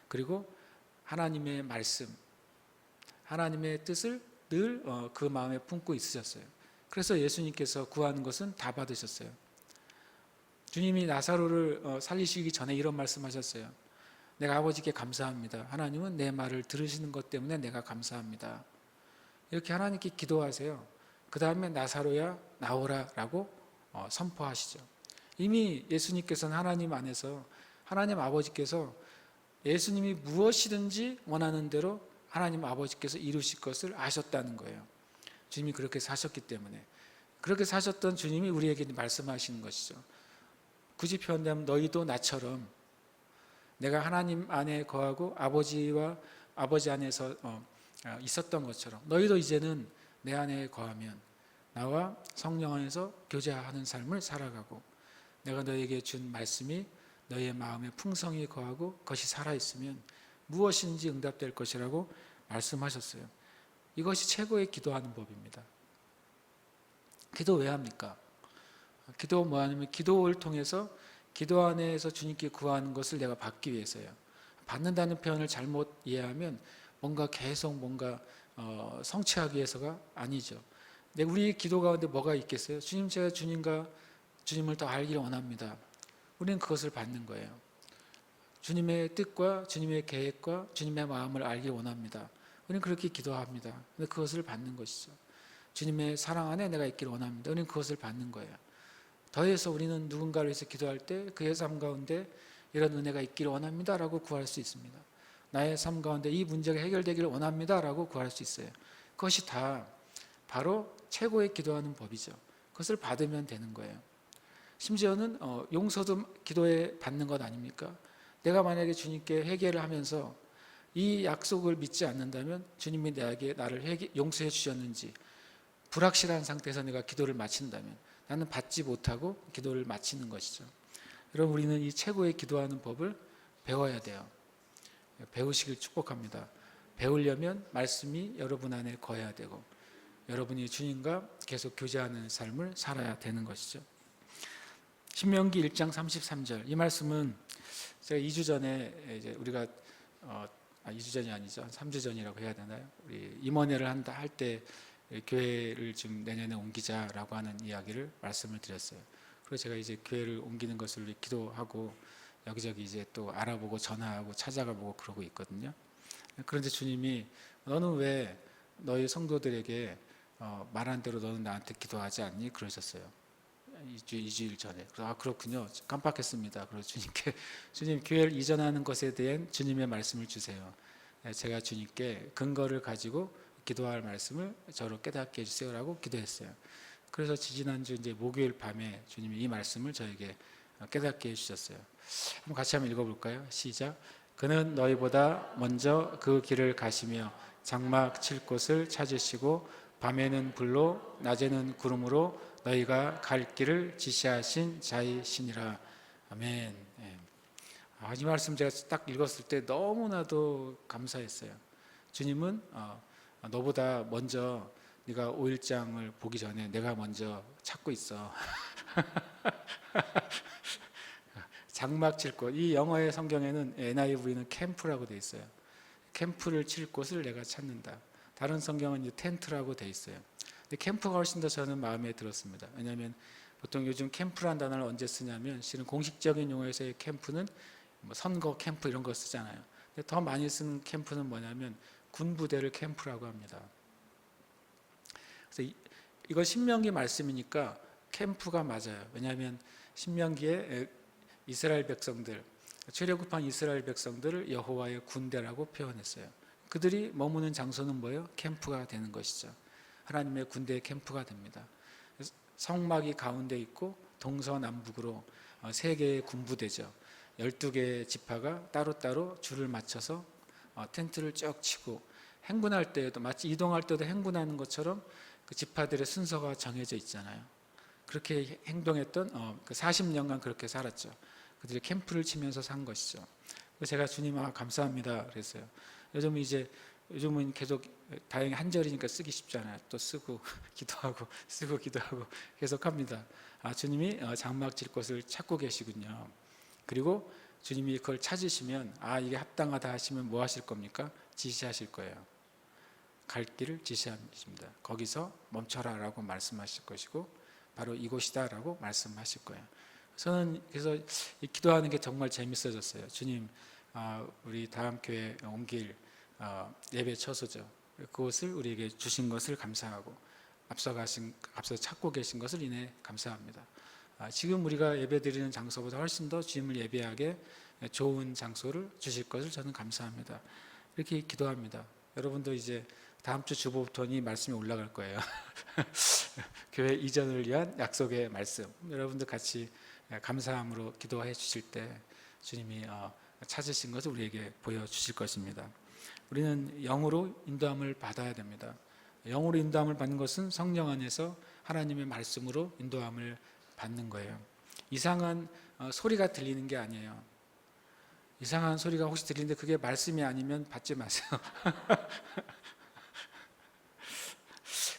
그리고 하나님의 말씀, 하나님의 뜻을 늘 그 마음에 품고 있으셨어요. 그래서 예수님께서 구하는 것은 다 받으셨어요. 주님이 나사로를 살리시기 전에 이런 말씀하셨어요. 내가 아버지께 감사합니다. 하나님은 내 말을 들으시는 것 때문에 내가 감사합니다. 이렇게 하나님께 기도하세요. 그 다음에 나사로야 나오라 라고 선포하시죠. 이미 예수님께서는 하나님 안에서, 하나님 아버지께서 예수님이 무엇이든지 원하는 대로 하나님 아버지께서 이루실 것을 아셨다는 거예요. 주님이 그렇게 사셨기 때문에. 그렇게 사셨던 주님이 우리에게 말씀하시는 것이죠. 굳이 표현하면 너희도 나처럼 내가 하나님 안에 거하고 아버지 안에서 있었던 것처럼 너희도 이제는 내 안에 거하면 나와 성령 안에서 교제하는 삶을 살아가고, 내가 너에게 준 말씀이 너희의 마음에 풍성히 거하고 그것이 살아있으면 무엇인지 응답될 것이라고 말씀하셨어요. 이것이 최고의 기도하는 법입니다. 기도 왜 합니까? 기도 뭐하냐면 기도를 통해서 기도 안에서 주님께 구하는 것을 내가 받기 위해서요. 받는다는 표현을 잘못 이해하면 뭔가 계속 뭔가 성취하기 위해서가 아니죠. 근데 우리 기도 가운데 뭐가 있겠어요? 주님, 제가 주님을 더 알기를 원합니다. 우리는 그것을 받는 거예요. 주님의 뜻과 주님의 계획과 주님의 마음을 알기를 원합니다. 우리는 그렇게 기도합니다. 근데 그것을 받는 것이죠. 주님의 사랑 안에 내가 있기를 원합니다. 우리는 그것을 받는 거예요. 더해서 우리는 누군가를 위해서 기도할 때 그의 삶 가운데 이런 은혜가 있기를 원합니다 라고 구할 수 있습니다. 나의 삶 가운데 이 문제가 해결되기를 원합니다 라고 구할 수 있어요. 그것이 다 바로 최고의 기도하는 법이죠. 그것을 받으면 되는 거예요. 심지어는 용서도 기도에 받는 것 아닙니까? 내가 만약에 주님께 회개를 하면서 이 약속을 믿지 않는다면 주님이 나를 용서해 주셨는지 불확실한 상태에서 내가 기도를 마친다면 나는 받지 못하고 기도를 마치는 것이죠. 여러분, 우리는 이 최고의 기도하는 법을 배워야 돼요. 배우시길 축복합니다. 배우려면 말씀이 여러분 안에 거해야 되고 여러분이 주님과 계속 교제하는 삶을 살아야 되는 것이죠. 신명기 1장 33절, 이 말씀은 제가 2주 전에 이제 우리가 2주 전이 아니죠, 3주 전이라고 해야 되나요? 우리 임원회를 할 때 교회를 좀 내년에 옮기자라고 하는 이야기를 말씀을 드렸어요. 그리고 제가 이제 교회를 옮기는 것을 기도하고 여기저기 이제 또 알아보고 전화하고 찾아가보고 그러고 있거든요. 그런데 주님이 너는 왜 너희 성도들에게 말한 대로 너는 나한테 기도하지 않니? 그러셨어요. 2주일 전에. 그래서 그렇군요. 깜빡했습니다. 그래서 주님께 주님, 교회를 이전하는 것에 대한 주님의 말씀을 주세요. 제가 주님께 근거를 가지고 기도할 말씀을 저로 깨닫게 해주세요라고 기도했어요. 그래서 지지난주 이제 목요일 밤에 주님이 이 말씀을 저에게 깨닫게 해주셨어요. 한번 같이 한번 읽어볼까요? 시작. 그는 너희보다 먼저 그 길을 가시며 장막 칠 곳을 찾으시고 밤에는 불로 낮에는 구름으로 너희가 갈 길을 지시하신 자이시니라. 아멘. 이 말씀 제가 딱 읽었을 때 너무나도 감사했어요. 주님은 너보다 먼저 네가 5일장을 보기 전에 내가 먼저 찾고 있어. 장막 칠 곳. 이 영어의 성경에는 NIV는 캠프라고 돼 있어요. 캠프를 칠 곳을 내가 찾는다. 다른 성경은 이제 텐트라고 돼 있어요. 근데 캠프가 훨씬 더 저는 마음에 들었습니다. 왜냐하면 보통 요즘 캠프라는 단어를 언제 쓰냐면 실은 공식적인 용어에서의 캠프는 뭐 선거 캠프 이런 거 쓰잖아요. 근데 더 많이 쓰는 캠프는 뭐냐면 군부대를 캠프라고 합니다. 그래서 이거 신명기 말씀이니까 캠프가 맞아요. 왜냐하면 신명기에 이스라엘 백성들, 출애굽한 이스라엘 백성들을 여호와의 군대라고 표현했어요. 그들이 머무는 장소는 뭐예요? 캠프가 되는 것이죠. 하나님의 군대의 캠프가 됩니다. 성막이 가운데 있고 동서남북으로 3개의 군부대죠. 12개의 지파가 따로따로 줄을 맞춰서 텐트를 쭉 치고 행군할 때에도 마치 이동할 때도 행군하는 것처럼 그 지파들의 순서가 정해져 있잖아요. 그렇게 행동했던 그 40년간 그렇게 살았죠. 그들이 캠프를 치면서 산 것이죠. 제가 주님 감사합니다 그랬어요. 요즘은 계속 다행히 한 절이니까 쓰기 쉽잖아요. 또 쓰고 기도하고 쓰고 기도하고 계속합니다. 주님이 장막 칠 곳을 찾고 계시군요. 그리고 주님이 그걸 찾으시면 이게 합당하다 하시면 뭐 하실 겁니까? 지시하실 거예요. 갈 길을 지시하십니다. 거기서 멈춰라 라고 말씀하실 것이고 바로 이곳이다 라고 말씀하실 거예요. 저는 그래서 기도하는 게 정말 재밌어졌어요. 주님, 우리 다음 교회 옮길 예배 처소죠. 그것을 우리에게 주신 것을 감사하고 앞서 찾고 계신 것을 인해 감사합니다. 지금 우리가 예배드리는 장소보다 훨씬 더 주님을 예배하게 좋은 장소를 주실 것을 저는 감사합니다. 이렇게 기도합니다. 여러분도 이제 다음 주 주보부터는 이 말씀이 올라갈 거예요. 교회 이전을 위한 약속의 말씀. 여러분들 같이 감사함으로 기도해 주실 때 주님이 찾으신 것을 우리에게 보여주실 것입니다. 우리는 영으로 인도함을 받아야 됩니다. 영으로 인도함을 받는 것은 성령 안에서 하나님의 말씀으로 인도함을 받는 거예요. 이상한 소리가 들리는 게 아니에요. 이상한 소리가 혹시 들리는데 그게 말씀이 아니면 받지 마세요.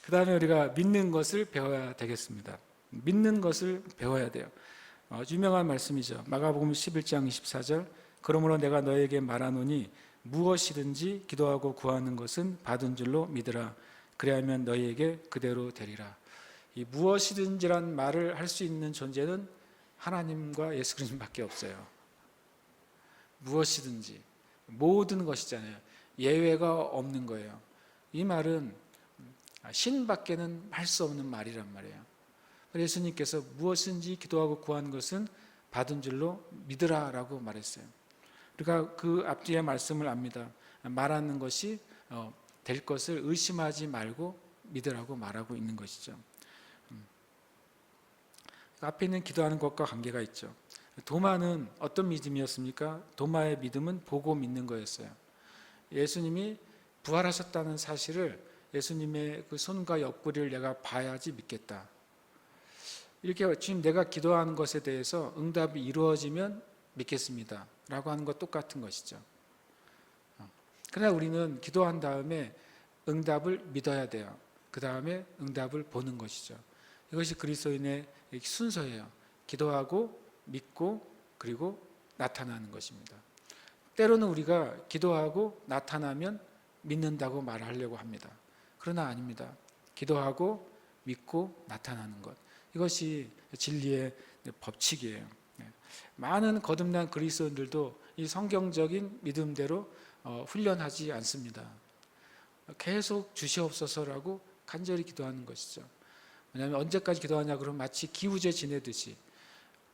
그 다음에 우리가 믿는 것을 배워야 되겠습니다. 믿는 것을 배워야 돼요. 유명한 말씀이죠. 마가복음 11장 24절. 그러므로 내가 너에게 말하노니 무엇이든지 기도하고 구하는 것은 받은 줄로 믿으라. 그리하면 너희에게 그대로 되리라. 이 무엇이든지란 말을 할 수 있는 존재는 하나님과 예수 그리스도밖에 없어요. 무엇이든지, 모든 것이잖아요. 예외가 없는 거예요. 이 말은 신밖에는 할 수 없는 말이란 말이에요. 예수님께서 무엇인지 기도하고 구하는 것은 받은 줄로 믿으라라고 말했어요. 그러니까 그 앞뒤의 말씀을 압니다. 말하는 것이 될 것을 의심하지 말고 믿으라고 말하고 있는 것이죠. 앞에 있는 기도하는 것과 관계가 있죠. 도마는 어떤 믿음이었습니까? 도마의 믿음은 보고 믿는 거였어요. 예수님이 부활하셨다는 사실을, 예수님의 그 손과 옆구리를 내가 봐야지 믿겠다. 이렇게 지금 내가 기도하는 것에 대해서 응답이 이루어지면 믿겠습니다 라고 하는 것 똑같은 것이죠. 그러나 우리는 기도한 다음에 응답을 믿어야 돼요. 그 다음에 응답을 보는 것이죠. 이것이 그리스도인의 순서예요. 기도하고 믿고 그리고 나타나는 것입니다. 때로는 우리가 기도하고 나타나면 믿는다고 말하려고 합니다. 그러나 아닙니다. 기도하고 믿고 나타나는 것, 이것이 진리의 법칙이에요. 많은 거듭난 그리스도인들도 이 성경적인 믿음대로 훈련하지 않습니다. 계속 주시옵소서라고 간절히 기도하는 것이죠. 왜냐하면 언제까지 기도하냐 그러면 마치 기우제 지내듯이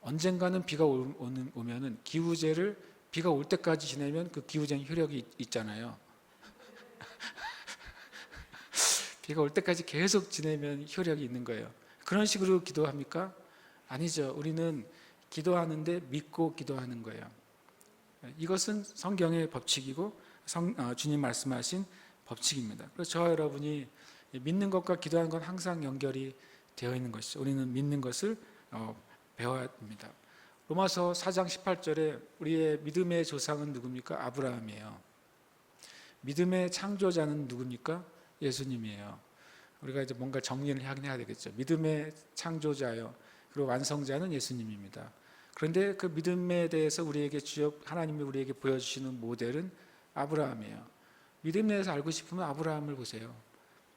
언젠가는 비가 오면은 기우제를 비가 올 때까지 지내면 그 기우제는 효력이 있잖아요. 비가 올 때까지 계속 지내면 효력이 있는 거예요. 그런 식으로 기도합니까? 아니죠. 우리는 기도하는데 믿고 기도하는 거예요. 이것은 성경의 법칙이고 주님 말씀하신 법칙입니다. 그래서 저와 여러분이 믿는 것과 기도하는 건 항상 연결이 되어 있는 것이죠. 우리는 믿는 것을 배워야 합니다. 로마서 4장 18절에 우리의 믿음의 조상은 누굽니까? 아브라함이에요. 믿음의 창조자는 누굽니까? 예수님이에요. 우리가 이제 뭔가 정리를 하긴 해야 되겠죠. 믿음의 창조자요, 그리고 완성자는 예수님입니다. 그런데 그 믿음에 대해서 우리에게 하나님이 우리에게 보여주시는 모델은 아브라함이에요. 믿음에 대해서 알고 싶으면 아브라함을 보세요.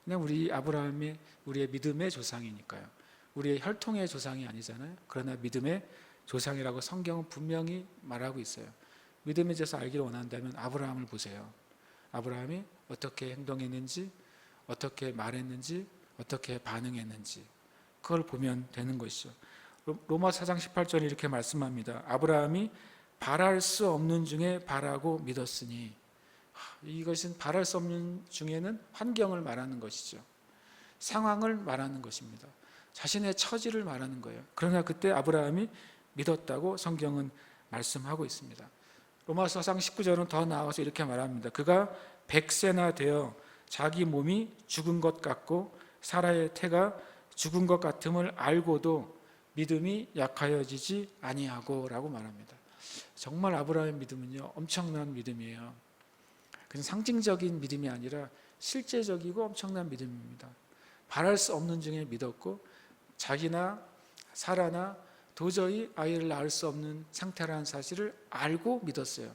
그냥 아브라함이 우리의 믿음의 조상이니까요. 우리의 혈통의 조상이 아니잖아요. 그러나 믿음의 조상이라고 성경은 분명히 말하고 있어요. 믿음에 대해서 알기를 원한다면 아브라함을 보세요. 아브라함이 어떻게 행동했는지, 어떻게 말했는지, 어떻게 반응했는지, 그걸 보면 되는 것이죠. 로마 4장 18절에 이렇게 말씀합니다. 아브라함이 바랄 수 없는 중에 바라고 믿었으니, 이것은 바랄 수 없는 중에는 환경을 말하는 것이죠. 상황을 말하는 것입니다. 자신의 처지를 말하는 거예요. 그러나 그때 아브라함이 믿었다고 성경은 말씀하고 있습니다. 로마서 4장 19절은 더 나아가서 이렇게 말합니다. 그가 100세나 되어 자기 몸이 죽은 것 같고 사라의 태가 죽은 것 같음을 알고도 믿음이 약하여지지 아니하고 라고 말합니다. 정말 아브라함의 믿음은요, 엄청난 믿음이에요. 그냥 상징적인 믿음이 아니라 실제적이고 엄청난 믿음입니다. 바랄 수 없는 중에 믿었고 자기나 사라나 도저히 아이를 낳을 수 없는 상태라는 사실을 알고 믿었어요.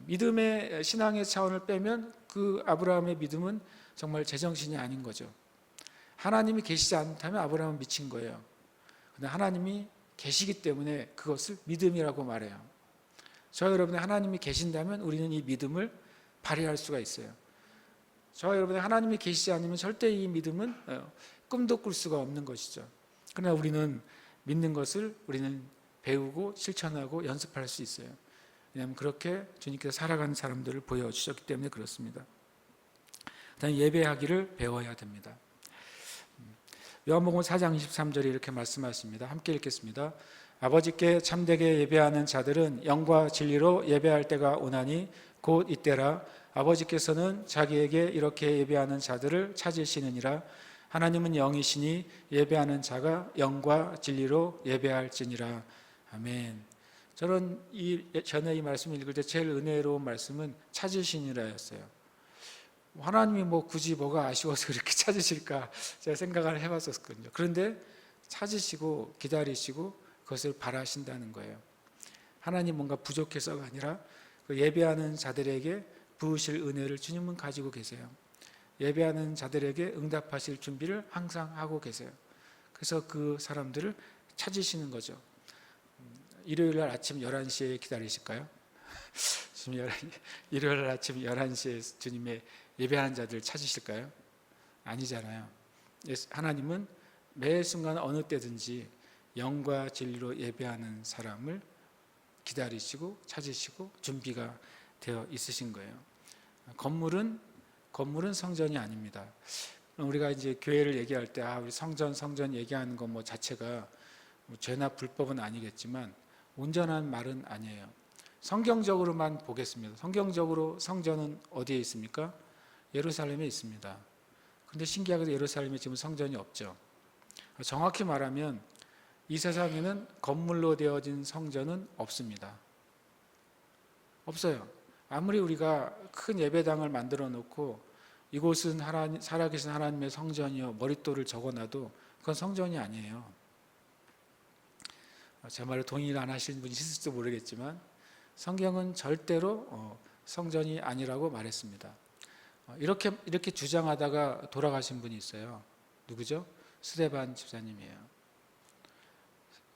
믿음의 신앙의 차원을 빼면 그 아브라함의 믿음은 정말 제정신이 아닌 거죠. 하나님이 계시지 않다면 아브라함은 미친 거예요. 그런데 하나님이 계시기 때문에 그것을 믿음이라고 말해요. 저와 여러분의 하나님이 계신다면 우리는 이 믿음을 발휘할 수가 있어요. 저와 여러분의 하나님이 계시지 않으면 절대 이 믿음은 꿈도 꿀 수가 없는 것이죠. 그러나 우리는 믿는 것을 우리는 배우고 실천하고 연습할 수 있어요. 왜냐하면 그렇게 주님께서 살아가는 사람들을 보여주셨기 때문에 그렇습니다. 일단 예배하기를 배워야 됩니다. 요한복음 4장 23절에 이렇게 말씀하십니다. 함께 읽겠습니다. 아버지께 참되게 예배하는 자들은 영과 진리로 예배할 때가 오나니 곧 이때라. 아버지께서는 자기에게 이렇게 예배하는 자들을 찾으시느니라. 하나님은 영이시니 예배하는 자가 영과 진리로 예배할지니라. 아멘. 저는 전에 이 말씀을 읽을 때 제일 은혜로운 말씀은 찾으시니라였어요. 하나님이 굳이 뭐가 아쉬워서 그렇게 찾으실까 제가 생각을 해봤었거든요. 그런데 찾으시고 기다리시고 그것을 바라신다는 거예요. 하나님 뭔가 부족해서가 아니라 그 예배하는 자들에게 부으실 은혜를 주님은 가지고 계세요. 예배하는 자들에게 응답하실 준비를 항상 하고 계세요. 그래서 그 사람들을 찾으시는 거죠. 일요일 날 아침 11시에 기다리실까요? 일요일 날 아침 11시에 주님의 예배하는 자들 찾으실까요? 아니잖아요. 하나님은 매 순간 어느 때든지 영과 진리로 예배하는 사람을 기다리시고 찾으시고 준비가 되어 있으신 거예요. 건물은 성전이 아닙니다. 우리가 이제 교회를 얘기할 때 우리 성전 얘기하는 거 뭐 자체가 뭐 죄나 불법은 아니겠지만 온전한 말은 아니에요. 성경적으로만 보겠습니다. 성경적으로 성전은 어디에 있습니까? 예루살렘에 있습니다. 근데 신기하게도 예루살렘에 지금 성전이 없죠. 정확히 말하면 이 세상에는 건물로 되어진 성전은 없습니다. 없어요. 아무리 우리가 큰 예배당을 만들어 놓고 이곳은 살아계신 하나님의 성전이요 머릿돌을 적어놔도 그건 성전이 아니에요. 제 말을 동의를 안 하시는 분이 있을지도 모르겠지만 성경은 절대로 성전이 아니라고 말했습니다. 이렇게 주장하다가 돌아가신 분이 있어요. 누구죠? 스데반 집사님이에요.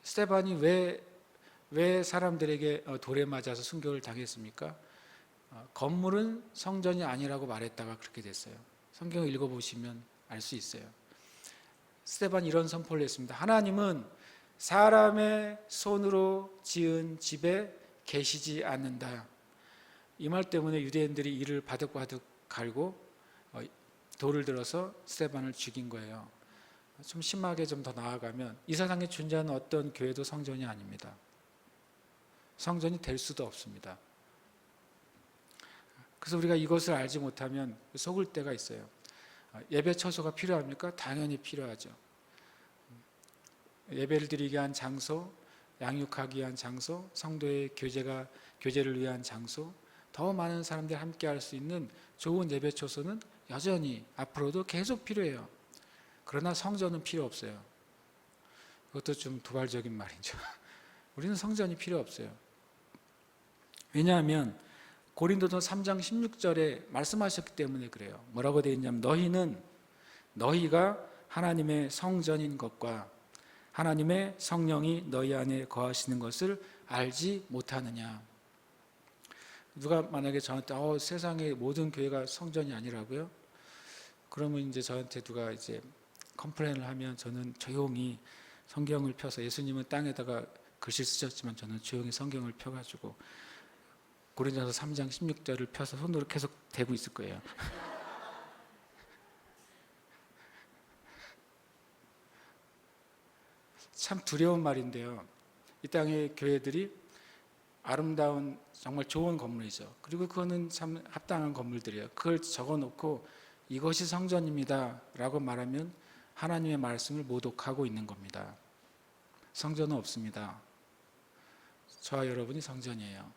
스데반이 왜 사람들에게 돌에 맞아서 순교를 당했습니까? 건물은 성전이 아니라고 말했다가 그렇게 됐어요. 성경을 읽어보시면 알 수 있어요. 스데반이 이런 선포를 했습니다. 하나님은 사람의 손으로 지은 집에 계시지 않는다. 이 말 때문에 유대인들이 이를 바득바득 갈고 돌을 들어서 스데반을 죽인 거예요. 좀 심하게 좀 더 나아가면 이 세상에 존재하는 어떤 교회도 성전이 아닙니다. 성전이 될 수도 없습니다. 그래서 우리가 이것을 알지 못하면 속을 때가 있어요. 예배 처소가 필요합니까? 당연히 필요하죠. 예배를 드리기 위한 장소, 양육하기 위한 장소, 성도의 교제를 위한 장소, 더 많은 사람들이 함께 할 수 있는 좋은 예배 처소는 여전히 앞으로도 계속 필요해요. 그러나 성전은 필요 없어요. 그것도 좀 도발적인 말이죠. 우리는 성전이 필요 없어요. 왜냐하면 고린도서 3장 16절에 말씀하셨기 때문에 그래요. 뭐라고 되어 있냐면 너희가 하나님의 성전인 것과 하나님의 성령이 너희 안에 거하시는 것을 알지 못하느냐. 누가 만약에 저한테 세상의 모든 교회가 성전이 아니라고요? 그러면 이제 저한테 누가 이제 컴플레인을 하면 저는 조용히 성경을 펴서, 예수님은 땅에다가 글씨 쓰셨지만 저는 조용히 성경을 펴가지고 고린도서 3장 16절을 펴서 손으로 계속 대고 있을 거예요. 참 두려운 말인데요. 이 땅의 교회들이 아름다운 정말 좋은 건물이죠. 그리고 그거는 참 합당한 건물들이에요. 그걸 적어놓고 이것이 성전입니다 라고 말하면 하나님의 말씀을 모독하고 있는 겁니다. 성전은 없습니다. 저와 여러분이 성전이에요.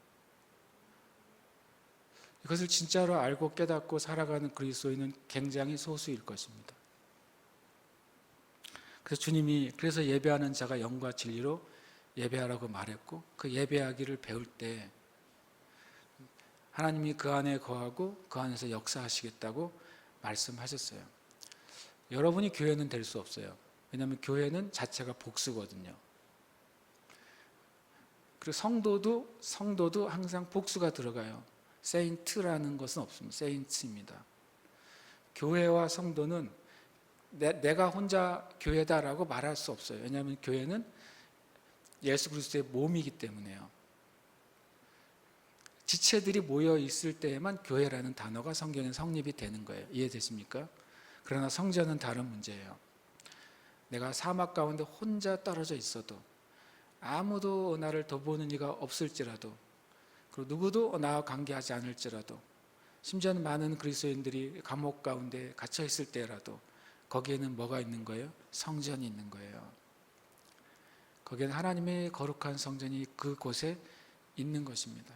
이것을 진짜로 알고 깨닫고 살아가는 그리스도인은 굉장히 소수일 것입니다. 그래서 주님이 예배하는 자가 영과 진리로 예배하라고 말했고, 그 예배하기를 배울 때 하나님이 그 안에 거하고 그 안에서 역사하시겠다고 말씀하셨어요. 여러분이 교회는 될 수 없어요. 왜냐하면 교회는 자체가 복수거든요. 그리고 성도도 항상 복수가 들어가요. 세인트라는 것은 없습니다. 세인츠입니다. 교회와 성도는 내가 혼자 교회다라고 말할 수 없어요. 왜냐하면 교회는 예수 그리스도의 몸이기 때문에요. 지체들이 모여 있을 때에만 교회라는 단어가 성경에 성립이 되는 거예요. 이해되십니까? 그러나 성전은 다른 문제예요. 내가 사막 가운데 혼자 떨어져 있어도, 아무도 나를 돌보는 이가 없을지라도, 그리고 누구도 나와 관계하지 않을지라도, 심지어는 많은 그리스도인들이 감옥 가운데 갇혀 있을 때라도 거기에는 뭐가 있는 거예요? 성전이 있는 거예요. 거기에는 하나님의 거룩한 성전이 그곳에 있는 것입니다.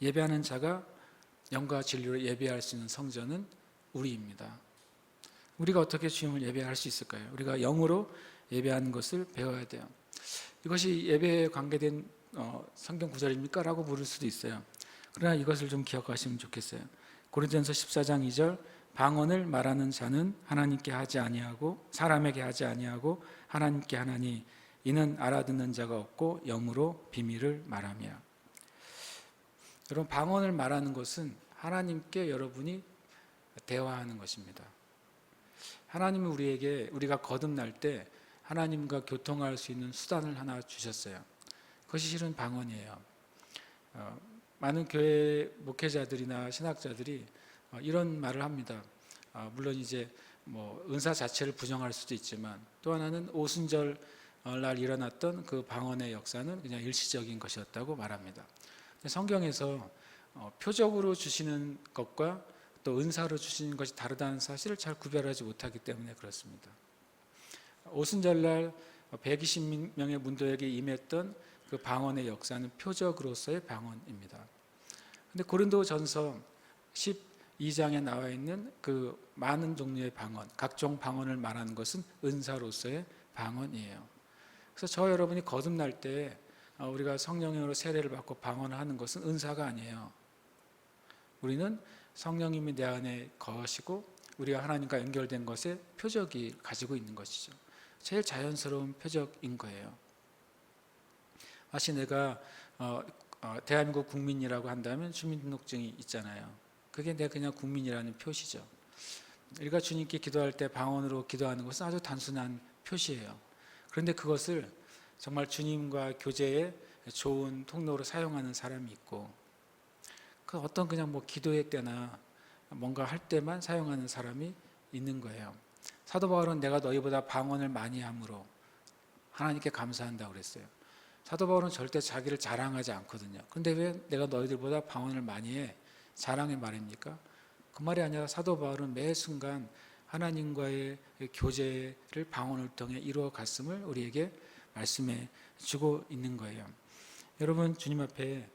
예배하는 자가 영과 진리로 예배할 수 있는 성전은 우리입니다. 우리가 어떻게 주님을 예배할 수 있을까요? 우리가 영으로 예배하는 것을 배워야 돼요. 이것이 예배에 관계된 성경 구절입니까? 라고 물을 수도 있어요. 그러나 이것을 좀 기억하시면 좋겠어요. 고린도전서 14장 2절, 방언을 말하는 자는 하나님께 하지 아니하고 사람에게 하지 아니하고 하나님께 하나니 이는 알아듣는 자가 없고 영으로 비밀을 말하며. 여러분, 방언을 말하는 것은 하나님께 여러분이 대화하는 것입니다. 하나님이 우리가 거듭날 때 하나님과 교통할 수 있는 수단을 하나 주셨어요. 그것이 실은 방언이에요. 많은 교회 목회자들이나 신학자들이 이런 말을 합니다. 물론 이제 은사 자체를 부정할 수도 있지만, 또 하나는 오순절 날 일어났던 그 방언의 역사는 그냥 일시적인 것이었다고 말합니다. 성경에서 표적으로 주시는 것과 또 은사로 주시는 것이 다르다는 사실을 잘 구별하지 못하기 때문에 그렇습니다. 오순절날 120명의 문도에게 임했던 그 방언의 역사는 표적으로서의 방언입니다. 근데 고린도전서 12장에 나와 있는 그 많은 종류의 방언, 각종 방언을 말하는 것은 은사로서의 방언이에요. 그래서 저 여러분이 거듭날 때 우리가 성령으로 세례를 받고 방언을 하는 것은 은사가 아니에요. 우리는 성령님이 내 안에 거하시고 우리가 하나님과 연결된 것에 표적이 가지고 있는 것이죠. 제일 자연스러운 표적인 거예요. 마치 내가 대한민국 국민이라고 한다면 주민등록증이 있잖아요. 그게 내가 그냥 국민이라는 표시죠. 우리가 주님께 기도할 때 방언으로 기도하는 것은 아주 단순한 표시예요. 그런데 그것을 정말 주님과 교제에 좋은 통로로 사용하는 사람이 있고, 그 어떤 그냥 기도회 때나 뭔가 할 때만 사용하는 사람이 있는 거예요. 사도 바울은 내가 너희보다 방언을 많이 함으로 하나님께 감사한다고 그랬어요. 사도 바울은 절대 자기를 자랑하지 않거든요. 그런데 왜 내가 너희들보다 방언을 많이 해? 자랑의 말입니까? 그 말이 아니라 사도 바울은 매 순간 하나님과의 교제를 방언을 통해 이루어 갔음을 우리에게 말씀해 주고 있는 거예요. 여러분, 주님 앞에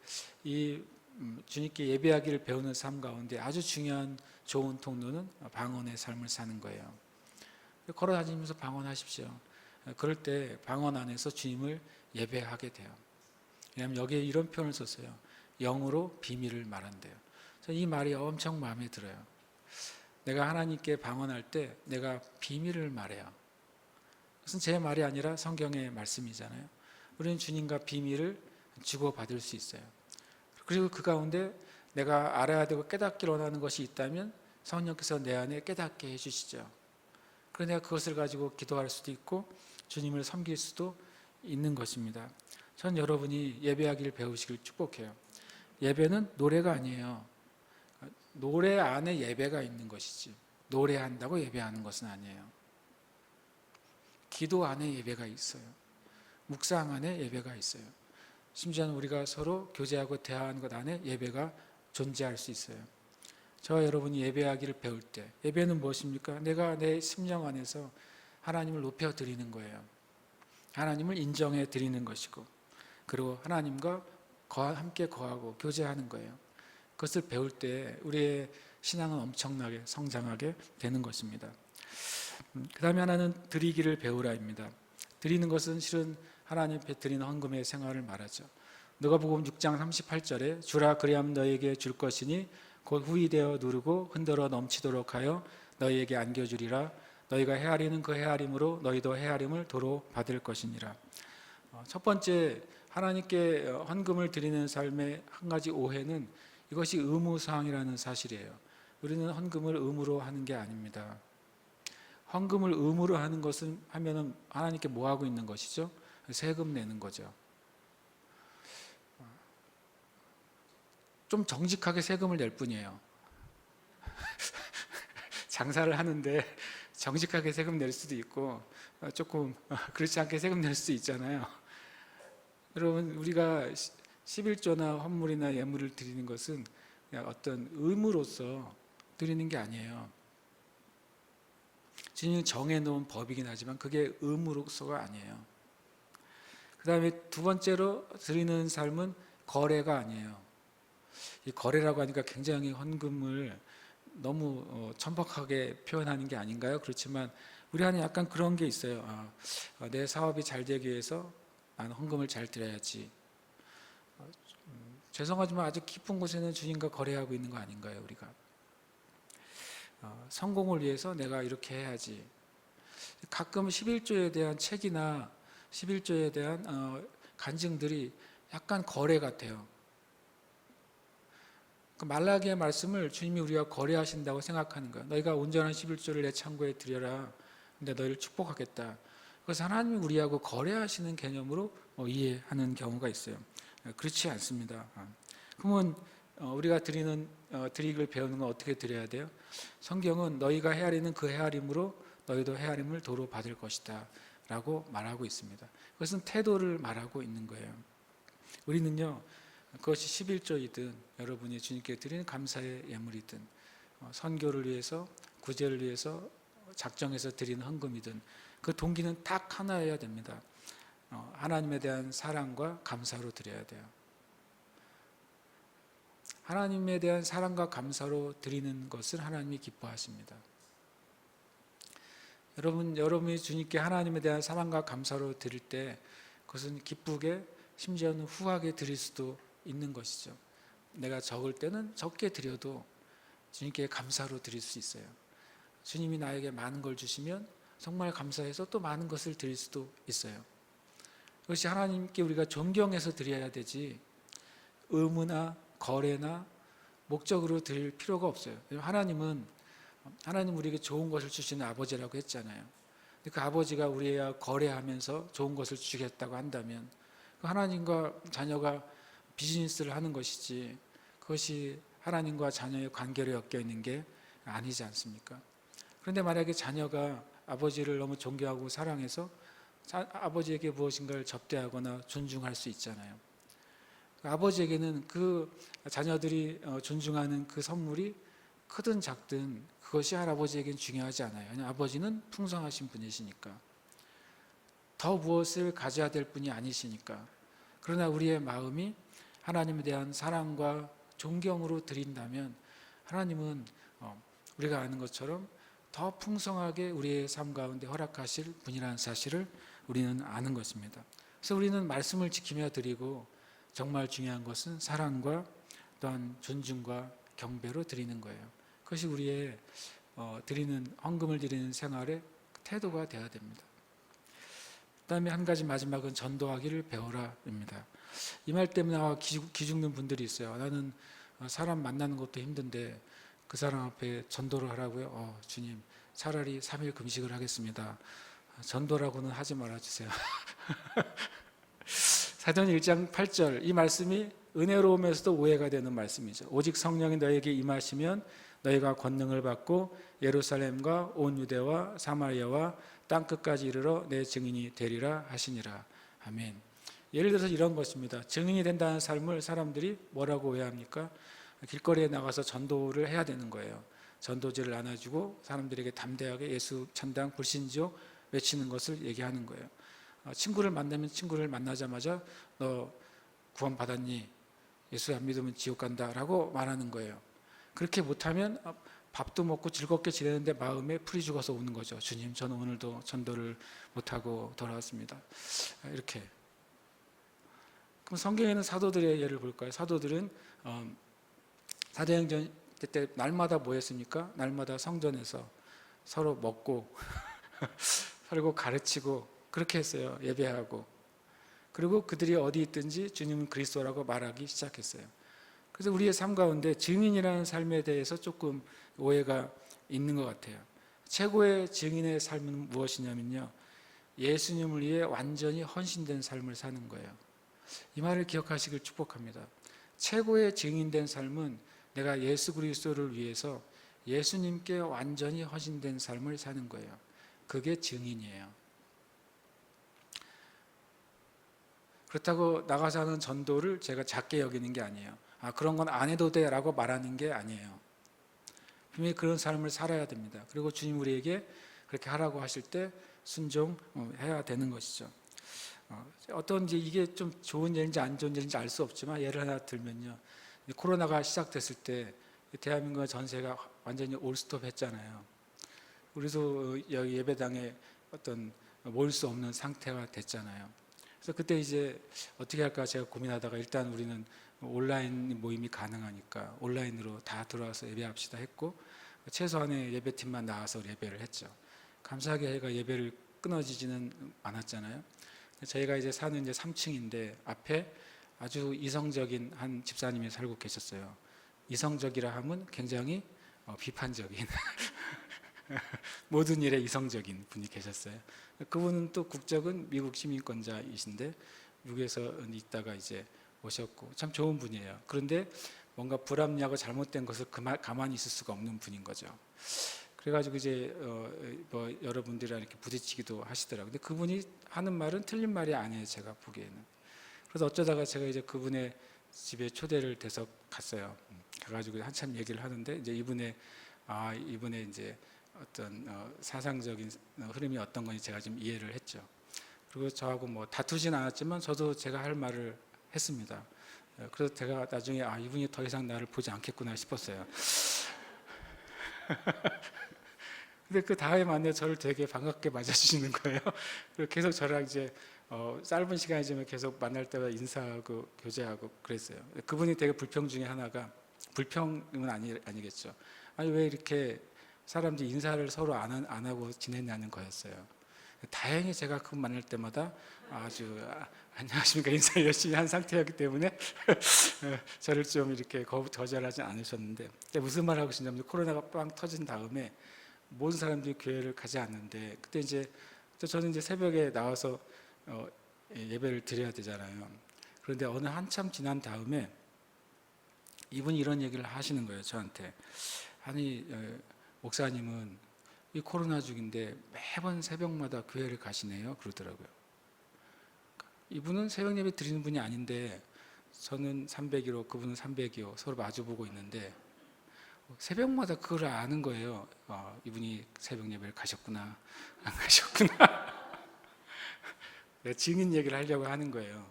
주님께 예배하기를 배우는 삶 가운데 아주 중요한 좋은 통로는 방언의 삶을 사는 거예요. 걸어다니면서 방언하십시오. 그럴 때 방언 안에서 주님을 예배하게 돼요. 왜냐하면 여기에 이런 표현을 썼어요. 영으로 비밀을 말한대요. 이 말이 엄청 마음에 들어요. 내가 하나님께 방언할 때 내가 비밀을 말해요. 그것은 제 말이 아니라 성경의 말씀이잖아요. 우리는 주님과 비밀을 주고받을 수 있어요. 그리고 그 가운데 내가 알아야 되고 깨닫기를 원하는 것이 있다면 성령께서 내 안에 깨닫게 해주시죠. 그래서 내가 그것을 가지고 기도할 수도 있고 주님을 섬길 수도 있는 것입니다. 전 여러분이 예배하기를 배우시길 축복해요. 예배는 노래가 아니에요. 노래 안에 예배가 있는 것이지 노래한다고 예배하는 것은 아니에요. 기도 안에 예배가 있어요. 묵상 안에 예배가 있어요. 심지어는 우리가 서로 교제하고 대화하는 것 안에 예배가 존재할 수 있어요. 저와 여러분이 예배하기를 배울 때 예배는 무엇입니까? 내가 내 심령 안에서 하나님을 높여 드리는 거예요. 하나님을 인정해 드리는 것이고, 그리고 하나님과 함께 거하고 교제하는 거예요. 그것을 배울 때 우리의 신앙은 엄청나게 성장하게 되는 것입니다. 그 다음에 하나는 드리기를 배우라입니다. 드리는 것은 실은 하나님 앞에 드리는 헌금의 생활을 말하죠. 누가복음 6장 38절에 주라 그리하면 너희에게 줄 것이니 곧 후이되어 누르고 흔들어 넘치도록 하여 너희에게 안겨주리라. 너희가 헤아리는 그 헤아림으로 너희도 헤아림을 도로 받을 것이니라. 첫 번째, 하나님께 헌금을 드리는 삶의 한 가지 오해는 이것이 의무사항이라는 사실이에요. 우리는 헌금을 의무로 하는 게 아닙니다. 헌금을 의무로 하는 것은 하면은 하나님께 뭐 하고 있는 것이죠? 세금 내는 거죠. 좀 정직하게 세금을 낼 뿐이에요. 장사를 하는데 정직하게 세금 낼 수도 있고 조금 그렇지 않게 세금 낼 수도 있잖아요. 여러분, 우리가 11조나 헌물이나 예물을 드리는 것은 그냥 어떤 의무로서 드리는 게 아니에요. 주님이 정해놓은 법이긴 하지만 그게 의무로서가 아니에요. 그 다음에 두 번째로 드리는 삶은 거래가 아니에요. 이 거래라고 하니까 굉장히 헌금을 너무 천박하게 표현하는 게 아닌가요? 그렇지만 우리 안에 약간 그런 게 있어요. 내 사업이 잘 되기 위해서 나는 헌금을 잘 드려야지. 죄송하지만 아주 깊은 곳에는 주님과 거래하고 있는 거 아닌가요, 우리가? 성공을 위해서 내가 이렇게 해야지. 가끔 11조에 대한 책이나 11조에 대한 간증들이 약간 거래 같아요. 그 말라기의 말씀을 주님이 우리가 거래하신다고 생각하는 거예요. 너희가 온전한 11조를 내 창고에 드려라. 근데 너희를 축복하겠다. 그래서 하나님이 우리하고 거래하시는 개념으로 이해하는 경우가 있어요. 그렇지 않습니다. 그러면 우리가 드리기를 배우는 건 어떻게 드려야 돼요? 성경은 너희가 헤아리는 그 헤아림으로 너희도 헤아림을 도로 받을 것이다 라고 말하고 있습니다. 그것은 태도를 말하고 있는 거예요. 우리는요, 그것이 11조이든 여러분이 주님께 드리는 감사의 예물이든 선교를 위해서, 구제를 위해서 작정해서 드리는 헌금이든 그 동기는 딱 하나여야 됩니다. 하나님에 대한 사랑과 감사로 드려야 돼요. 하나님에 대한 사랑과 감사로 드리는 것을 하나님이 기뻐하십니다. 여러분이 주님께 하나님에 대한 사랑과 감사로 드릴 때 그것은 기쁘게 심지어는 후하게 드릴 수도 있는 것이죠. 내가 적을 때는 적게 드려도 주님께 감사로 드릴 수 있어요. 주님이 나에게 많은 걸 주시면 정말 감사해서 또 많은 것을 드릴 수도 있어요. 그것이 하나님께 우리가 존경해서 드려야 되지 의무나 거래나 목적으로 드릴 필요가 없어요. 하나님 우리에게 좋은 것을 주시는 아버지라고 했잖아요. 그 아버지가 우리와 거래하면서 좋은 것을 주겠다고 한다면 하나님과 자녀가 비즈니스를 하는 것이지 그것이 하나님과 자녀의 관계로 엮여 있는 게 아니지 않습니까? 그런데 만약에 자녀가 아버지를 너무 존경하고 사랑해서 아버지에게 무엇인가를 접대하거나 존중할 수 있잖아요. 아버지에게는 그 자녀들이 존중하는 그 선물이 크든 작든 그것이 할아버지에게는 중요하지 않아요. 왜냐하면 아버지는 풍성하신 분이시니까. 더 무엇을 가져야 될 분이 아니시니까. 그러나 우리의 마음이 하나님에 대한 사랑과 존경으로 드린다면 하나님은 우리가 아는 것처럼 더 풍성하게 우리의 삶 가운데 허락하실 분이라는 사실을 우리는 아는 것입니다. 그래서 우리는 말씀을 지키며 드리고 정말 중요한 것은 사랑과 또한 존중과 경배로 드리는 거예요. 그것이 우리의 헌금을 드리는 생활의 태도가 되어야 됩니다. 그 다음에 한 가지 마지막은 전도하기를 배워라입니다. 이 말 때문에 기죽는 분들이 있어요. 나는 사람 만나는 것도 힘든데 그 사람 앞에 전도를 하라고요? 주님, 차라리 3일 금식을 하겠습니다. 전도라고는 하지 말아주세요. 사도행 1장 8절 이 말씀이 은혜로우면서도 오해가 되는 말씀이죠. 오직 성령이 너에게 임하시면 너희가 권능을 받고 예루살렘과 온 유대와 사마리아와 땅끝까지 이르러 내 증인이 되리라 하시니라. 아멘. 예를 들어서 이런 것입니다. 증인이 된다는 삶을 사람들이 뭐라고 오해합니까? 길거리에 나가서 전도를 해야 되는 거예요. 전도지를 나눠주고 사람들에게 담대하게 예수 천당 불신지요 외치는 것을 얘기하는 거예요. 친구를 만나면 친구를 만나자마자 너 구원 받았니? 예수 안 믿으면 지옥 간다라고 말하는 거예요. 그렇게 못하면 밥도 먹고 즐겁게 지내는데 마음에 풀이 죽어서 우는 거죠. 주님, 저는 오늘도 전도를 못하고 돌아왔습니다. 이렇게. 그럼 성경에는 사도들의 예를 볼까요? 사도들은 사도행전 때 날마다 뭐 했습니까? 날마다 성전에서 서로 먹고 서로 가르치고 그렇게 했어요. 예배하고. 그리고 그들이 어디 있든지 주님은 그리스도라고 말하기 시작했어요. 그래서 우리의 삶 가운데 증인이라는 삶에 대해서 조금 오해가 있는 것 같아요. 최고의 증인의 삶은 무엇이냐면요, 예수님을 위해 완전히 헌신된 삶을 사는 거예요. 이 말을 기억하시길 축복합니다. 최고의 증인된 삶은 내가 예수 그리스도를 위해서 예수님께 완전히 헌신된 삶을 사는 거예요. 그게 증인이에요. 그렇다고 나가서 하는 전도를 제가 작게 여기는 게 아니에요. 그런 건 안 해도 돼 라고 말하는 게 아니에요. 분명히 그런 삶을 살아야 됩니다. 그리고 주님 우리에게 그렇게 하라고 하실 때 순종해야 되는 것이죠. 어떤지 이게 좀 좋은 일인지 안 좋은 일인지 알 수 없지만 예를 하나 들면요. 코로나가 시작됐을 때 대한민국의 전세가 완전히 올스톱 했잖아요. 우리도 여기 예배당에 어떤 모일 수 없는 상태가 됐잖아요. 그래서 그때 이제 어떻게 할까 제가 고민하다가 일단 우리는 온라인 모임이 가능하니까 온라인으로 다 들어와서 예배합시다 했고, 최소한의 예배팀만 나와서 예배를 했죠. 감사하게 저희가 예배를 끊어지지는 않았잖아요. 저희가 이제 사는 이제 3층인데 앞에 아주 이성적인 한 집사님이 살고 계셨어요. 이성적이라 하면 굉장히 비판적인 모든 일에 이성적인 분이 계셨어요. 그분은 또 국적은 미국 시민권자이신데 미국에서 있다가 이제 오셨고 참 좋은 분이에요. 그런데 뭔가 불합리하고 잘못된 것을 가만히 있을 수가 없는 분인 거죠. 그래가지고 이제 뭐 여러분들이랑 이렇게 부딪히기도 하시더라고요. 근데 그분이 하는 말은 틀린 말이 아니에요, 제가 보기에는. 그래서 어쩌다가 제가 이제 그분의 집에 초대를 돼서 갔어요. 가가지고 한참 얘기를 하는데 이제 이분의 이제 어떤 사상적인 흐름이 어떤 건지 제가 좀 이해를 했죠. 그리고 저하고 뭐 다투진 않았지만 저도 제가 할 말을 했습니다. 그래서 제가 나중에 이분이 더 이상 나를 보지 않겠구나 싶었어요. 근데 그 다음에 만나 저를 되게 반갑게 맞아주시는 거예요. 그리고 계속 저랑 이제 짧은 시간이지만 계속 만날 때마다 인사하고 교제하고 그랬어요. 그분이 되게 불평 중에 하나가, 불평은 아니겠죠. 아니 왜 이렇게 사람들이 인사를 서로 안 하고 지냈냐는 거였어요. 다행히 제가 그분 만날 때마다 아주 안녕하십니까 인사를 열심히 한 상태였기 때문에 저를 좀 이렇게 거절하지 않으셨는데, 무슨 말 하고 싶냐면 코로나가 빵 터진 다음에 모든 사람들이 교회를 가지 않는데, 그때 이제 저는 이제 새벽에 나와서 예배를 드려야 되잖아요. 그런데 어느 한참 지난 다음에 이분이 이런 얘기를 하시는 거예요, 저한테. 아니 목사님은 이 코로나 중인데 매번 새벽마다 교회를 가시네요, 그러더라고요. 이분은 새벽 예배 드리는 분이 아닌데 저는 300이로 그분은 300이요 서로 마주보고 있는데 새벽마다 그걸 아는 거예요. 이분이 새벽 예배를 가셨구나 안 가셨구나. 내가 증인 얘기를 하려고 하는 거예요.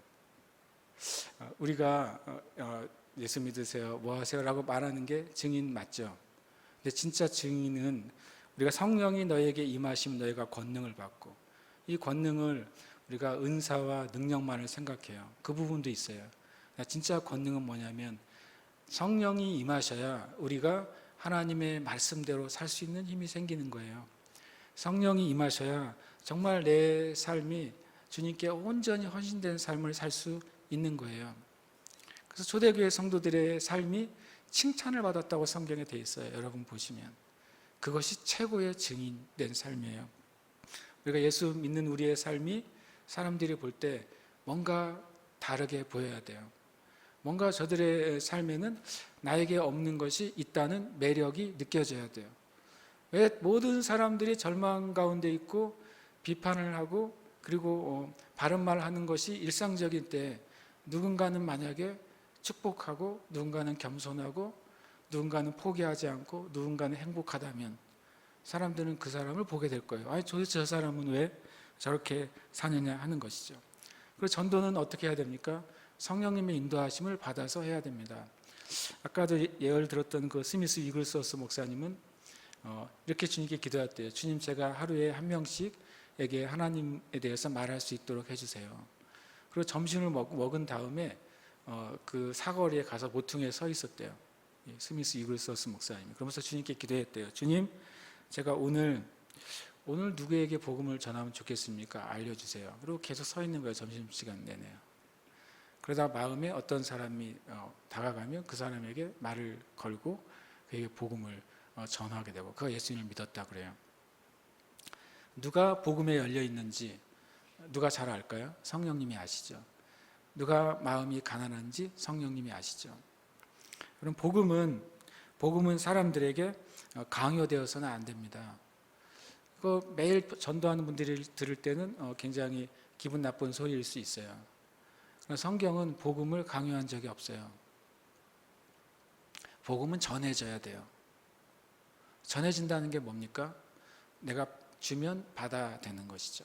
우리가 예수 믿으세요 뭐 하세요 라고 말하는 게 증인 맞죠. 근데 진짜 증인은 우리가 성령이 너에게 임하시면 너희가 권능을 받고, 이 권능을 우리가 은사와 능력만을 생각해요. 그 부분도 있어요. 진짜 권능은 뭐냐면 성령이 임하셔야 우리가 하나님의 말씀대로 살 수 있는 힘이 생기는 거예요. 성령이 임하셔야 정말 내 삶이 주님께 온전히 헌신된 삶을 살 수 있는 거예요. 그래서 초대교회 성도들의 삶이 칭찬을 받았다고 성경에 돼 있어요. 여러분 보시면 그것이 최고의 증인된 삶이에요. 우리가 예수 믿는 우리의 삶이 사람들이 볼 때 뭔가 다르게 보여야 돼요. 뭔가 저들의 삶에는 나에게 없는 것이 있다는 매력이 느껴져야 돼요. 왜 모든 사람들이 절망 가운데 있고 비판을 하고 그리고 바른 말 하는 것이 일상적일 때 누군가는 만약에 축복하고 누군가는 겸손하고 누군가는 포기하지 않고 누군가는 행복하다면 사람들은 그 사람을 보게 될 거예요. 아니 도대체 저 사람은 왜 저렇게 사느냐 하는 것이죠. 그리고 전도는 어떻게 해야 됩니까? 성령님의 인도하심을 받아서 해야 됩니다. 아까도 예언을 들었던 그 스미스 이글소스 목사님은 이렇게 주님께 기도했대요. 주님, 제가 하루에 한 명씩에게 하나님에 대해서 말할 수 있도록 해주세요. 그리고 점심을 먹은 다음에 그 사거리에 가서 모퉁이에 서 있었대요. 스미스 이글소스 목사님이. 그러면서 주님께 기도했대요. 주님, 제가 오늘 누구에게 복음을 전하면 좋겠습니까? 알려주세요. 그리고 계속 서 있는 거예요. 점심시간 내내요. 그러다 마음에 어떤 사람이 다가가면 그 사람에게 말을 걸고 그에게 복음을 전하게 되고, 그가 예수님을 믿었다 그래요. 누가 복음에 열려 있는지 누가 잘 알까요? 성령님이 아시죠. 누가 마음이 가난한지 성령님이 아시죠. 그럼 복음은 사람들에게 강요되어서는 안 됩니다. 매일 전도하는 분들이 들을 때는 굉장히 기분 나쁜 소리일 수 있어요. 성경은 복음을 강요한 적이 없어요. 복음은 전해져야 돼요. 전해진다는 게 뭡니까? 내가 주면 받아야 되는 것이죠.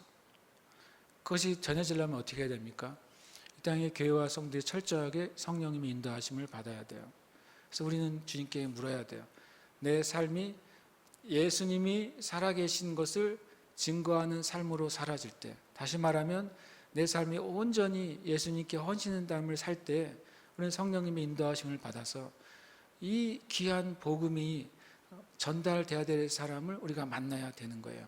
그것이 전해지려면 어떻게 해야 됩니까? 이 땅의 교회와 성도들이 철저하게 성령님의 인도하심을 받아야 돼요. 그래서 우리는 주님께 물어야 돼요. 내 삶이 예수님이 살아계신 것을 증거하는 삶으로 사라질 때, 다시 말하면 내 삶이 온전히 예수님께 헌신한 삶을 살 때 우리는 성령님의 인도하심을 받아서 이 귀한 복음이 전달돼야 될 사람을 우리가 만나야 되는 거예요.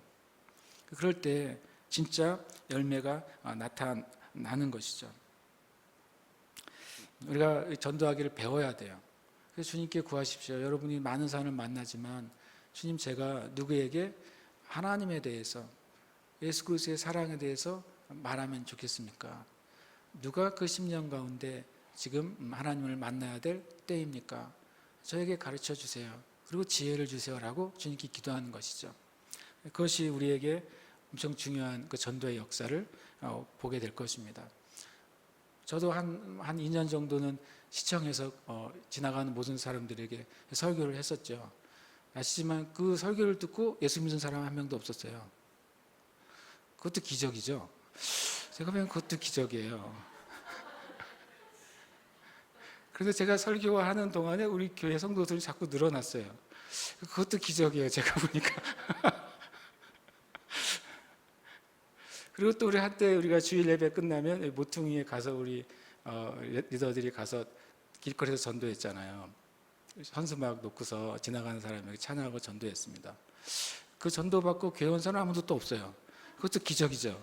그럴 때 진짜 열매가 나타나는 것이죠. 우리가 전도하기를 배워야 돼요. 그래서 주님께 구하십시오. 여러분이 많은 사람을 만나지만 주님, 제가 누구에게 하나님에 대해서, 예수 그리스도의 사랑에 대해서 말하면 좋겠습니까? 누가 그 10년 가운데 지금 하나님을 만나야 될 때입니까? 저에게 가르쳐 주세요. 그리고 지혜를 주세요라고 주님께 기도하는 것이죠. 그것이 우리에게 엄청 중요한 그 전도의 역사를 보게 될 것입니다. 저도 한 2년 정도는 시청에서 지나가는 모든 사람들에게 설교를 했었죠. 아시지만 그 설교를 듣고 예수 믿는 사람 한 명도 없었어요. 그것도 기적이죠. 제가 보면 그것도 기적이에요. 그래서 제가 설교하는 동안에 우리 교회 성도들이 자꾸 늘어났어요. 그것도 기적이에요, 제가 보니까. 그리고 또 우리 한때 우리가 주일 예배 끝나면 모퉁이에 가서 우리 리더들이 가서 길거리에서 전도했잖아요. 현수막 놓고서 지나가는 사람에게 찬양하고 전도했습니다. 그 전도받고 교회 온 사람 아무도 또 없어요. 그것도 기적이죠.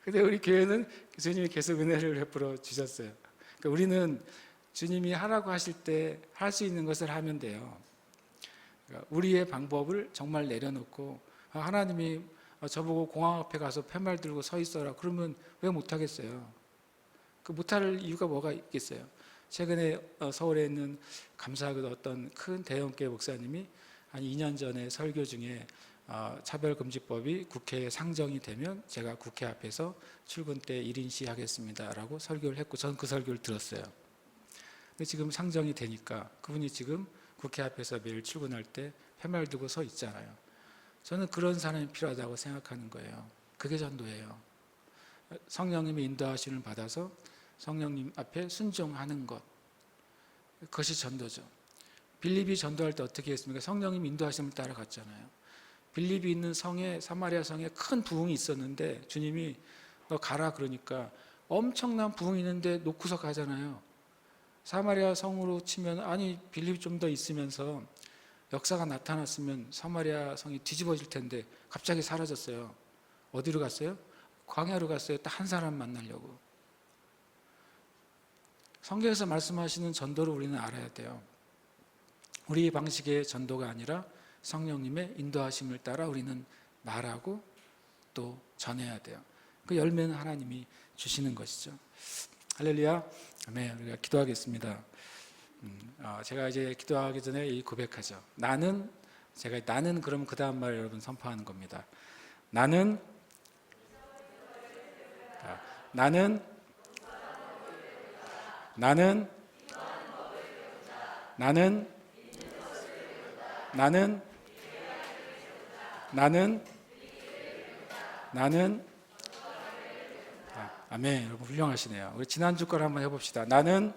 근데 우리 교회는 주님이 계속 은혜를 베풀어 주셨어요. 그러니까 우리는 주님이 하라고 하실 때 할 수 있는 것을 하면 돼요. 그러니까 우리의 방법을 정말 내려놓고 하나님이 저보고 공항 앞에 가서 팻말 들고 서 있어라 그러면 왜 못하겠어요? 그 못할 이유가 뭐가 있겠어요? 최근에 서울에 있는 감사하게도 어떤 큰 대형교회 목사님이 한 2년 전에 설교 중에 차별금지법이 국회에 상정이 되면 제가 국회 앞에서 출근 때 1인 시하겠습니다라고 설교를 했고 저는 그 설교를 들었어요. 근데 지금 상정이 되니까 그분이 지금 국회 앞에서 매일 출근할 때 팻말 들고 서 있잖아요. 저는 그런 사람이 필요하다고 생각하는 거예요. 그게 전도예요. 성령님의 인도하심을 받아서 성령님 앞에 순종하는 것, 그것이 전도죠. 빌립이 전도할 때 어떻게 했습니까? 성령님 인도하심을 따라갔잖아요. 빌립이 있는 성에, 사마리아 성에 큰 부흥이 있었는데 주님이 너 가라 그러니까 엄청난 부흥이 있는데 놓고서 가잖아요. 사마리아 성으로 치면 아니 빌립이 좀 더 있으면서 역사가 나타났으면 사마리아 성이 뒤집어질 텐데 갑자기 사라졌어요. 어디로 갔어요? 광야로 갔어요. 딱 한 사람 만나려고. 성경에서 말씀하시는 전도를 우리는 알아야 돼요. 우리 방식의 전도가 아니라 성령님의 인도하심을 따라 우리는 말하고 또 전해야 돼요. 그 열매는 하나님이 주시는 것이죠. 할렐루야. 아멘. 우리가 기도하겠습니다. 제가 이제 기도하기 전에 이 고백하죠. 나는 그럼 그 다음 말 여러분 선포하는 겁니다. 나는 아멘. 여러분 훌륭하시네요. 우리 지난주 걸 한번 해봅시다. 나는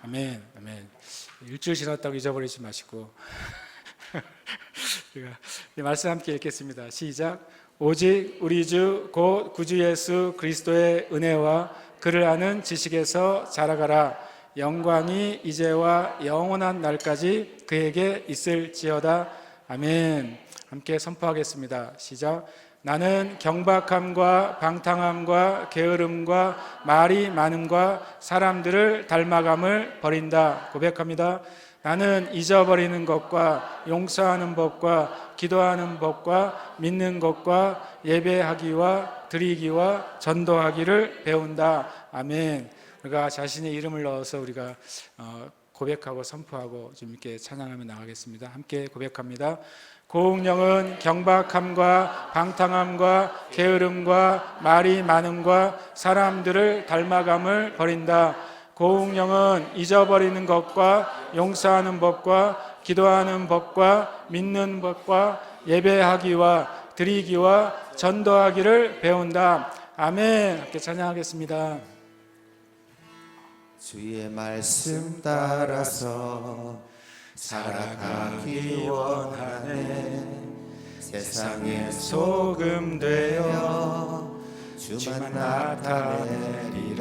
아멘. 아멘. 일주일 지났다고 잊어버리지 마시고 우리가 이 말씀 함께 읽겠습니다. 시작. 오직 우리 주 곧 구주 예수 그리스도의 은혜와 그를 아는 지식에서 자라가라. 영광이 이제와 영원한 날까지 그에게 있을지어다. 아멘. 함께 선포하겠습니다. 시작. 나는 경박함과 방탕함과 게으름과 말이 많음과 사람들을 닮아감을 버린다. 고백합니다. 나는 잊어버리는 것과 용서하는 법과 기도하는 법과 믿는 것과 예배하기와 드리기와 전도하기를 배운다. 아멘. 우리가 자신의 이름을 넣어서 우리가 고백하고 선포하고 좀 이렇게 찬양하며 나가겠습니다. 함께 고백합니다. 고운령은 경박함과 방탕함과 게으름과 말이 많음과 사람들을 닮아감을 버린다. 고운령은 잊어버리는 것과 용서하는 법과 기도하는 법과 믿는 법과 예배하기와 드리기와 전도하기를 배운다. 아멘. 함께 찬양하겠습니다. 주의 말씀 따라서 살아가기 원하네. 세상의 소금 되어 주만 나타내리라.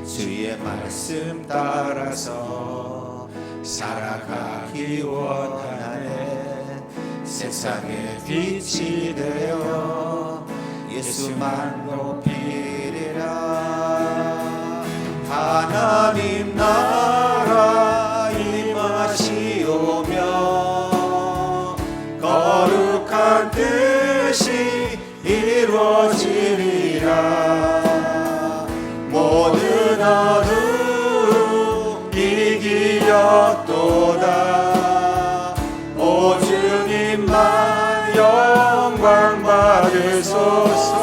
주의 말씀 따라서 살아가기 원하네. 세상의 빛이 되어 예수만 높이리라. 하나님 나라 임하시오며 거룩한 뜻이 이루어지리라. 모든 어둠 이기었도다. 오 주님만 영광 받으소서.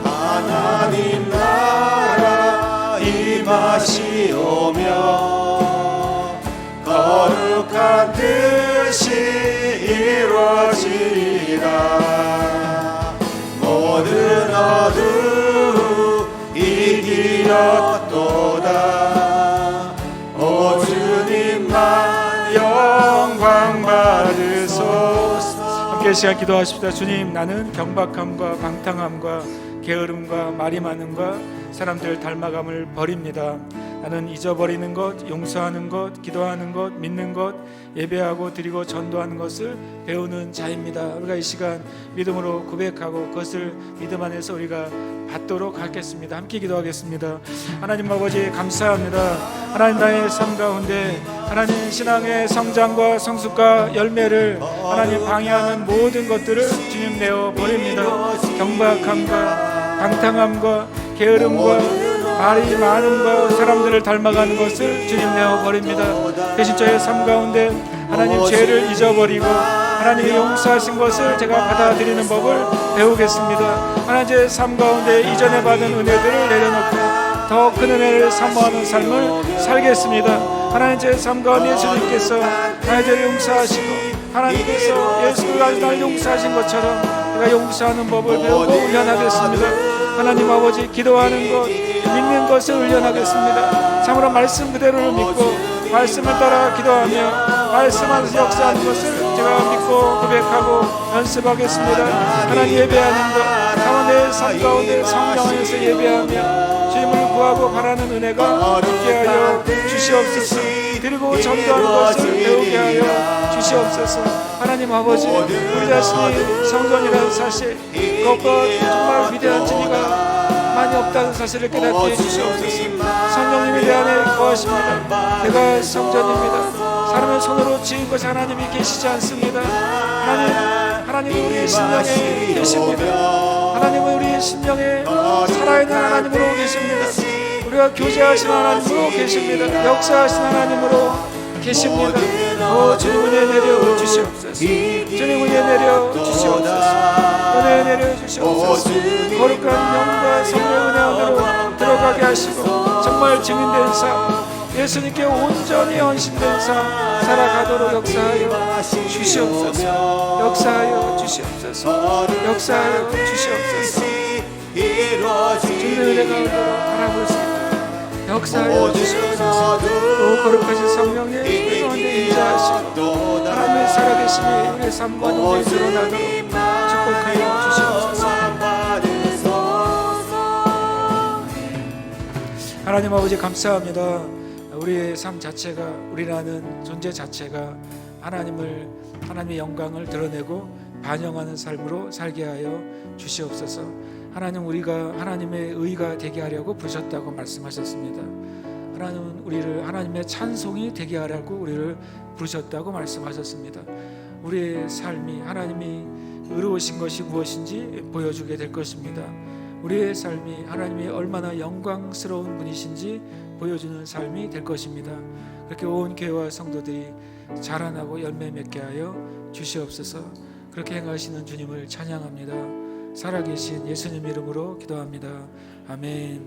하나님 나라 임하시오며 거룩한 뜻이 이루어지리라. 모든 어둠 이기었도다. 오 주님만 영광 받으소서. 함께 시간 기도하십시다. 주님, 나는 경박함과 방탕함과 게으름과 말이 많음과 사람들 닮아감을 버립니다. 나는 잊어버리는 것, 용서하는 것, 기도하는 것, 믿는 것, 예배하고 드리고 전도하는 것을 배우는 자입니다. 우리가 이 시간 믿음으로 고백하고 그것을 믿음 안에서 우리가 받도록 하겠습니다. 함께 기도하겠습니다. 하나님 아버지 감사합니다. 하나님 나의 삶 가운데 하나님 신앙의 성장과 성숙과 열매를 하나님 방해하는 모든 것들을 주님 내어 버립니다. 경박함과 방탕함과 게으름과 말이 많음과 사람들을 닮아가는 것을 주님 내어 버립니다. 대신 저의 삶 가운데 하나님 죄를 잊어버리고 하나님이 용서하신 것을 제가 받아들이는 법을 배우겠습니다. 하나님 제 삶 가운데 이전에 받은 은혜들을 내려놓고 더 큰 은혜를 사모하는 삶을 살겠습니다. 하나님 제 삶 가운데 예수님께서 나의 죄를 용서하시고 하나님께서 예수가 날 용서하신 것처럼 내가 용서하는 법을 배우고 훈련하겠습니다. 하나님 아버지 기도하는 것, 믿는 것을 훈련하겠습니다. 참으로 말씀 그대로를 믿고 말씀을 따라 기도하며 말씀 안에서 역사하는 것을 제가 믿고 고백하고 연습하겠습니다. 하나님 예배하는 것, 가운데 삶 가운데 성령 안에서 예배하며 주님을 구하고 바라는 은혜가 있게 하여 주시옵소서. 그리고 전도하는 것을 배우게 하여 주시옵소서. 하나님 아버지, 우리 자신이 성전이라는 사실, 그것과 정말 위대한 진리가 많이 없다는 사실을 깨닫게 해주시옵소서. 성령님이 내 안에 거하십니다. 내가 성전입니다. 사람의 손으로 지은 것이 하나님이 계시지 않습니다. 하나님은 우리의 심령에 계십니다. 하나님은 우리의 심령에 살아있는 하나님으로 계십니다. 우리가 교제하신 하나님으로 계십니다. 역사하신 하나님으로 계십니다. 주님 은혜 내려 주시옵소서. 주님 은혜 내려 주시옵소서. 은혜 내려 주시옵소서. 거룩한 영과 성령의 은혜 안으로 들어가게 하시고 정말 증인된 삶, 예수님께 온전히 헌신된 삶 살아가도록 역사하여 주시옵소서. 역사하여 주시옵소서. 역사하여 주시옵소서. 주님의 은혜가 오도록 바라보겠습니다. 역사하여 주시옵소서. 또 거룩하신 성령의 우리 가운데 임재하시고 하나님의 살아계심이 우리의 삶과 눈에 드러나도록 축복하여 주시옵소서. 하나님 아버지 감사합니다. 우리의 삶 자체가, 우리라는 존재 자체가 하나님의 영광을 드러내고 반영하는 삶으로 살게 하여 주시옵소서. 하나님, 우리가 하나님의 의가 되게 하려고 부르셨다고 말씀하셨습니다. 하나님은 우리를 하나님의 찬송이 되게 하려고 우리를 부르셨다고 말씀하셨습니다. 우리의 삶이 하나님이 의로우신 것이 무엇인지 보여주게 될 것입니다. 우리의 삶이 하나님이 얼마나 영광스러운 분이신지 보여주는 삶이 될 것입니다. 그렇게 온 교회와 성도들이 자라나고 열매 맺게 하여 주시옵소서. 그렇게 행하시는 주님을 찬양합니다. 살아계신 예수님 이름으로 기도합니다. 아멘.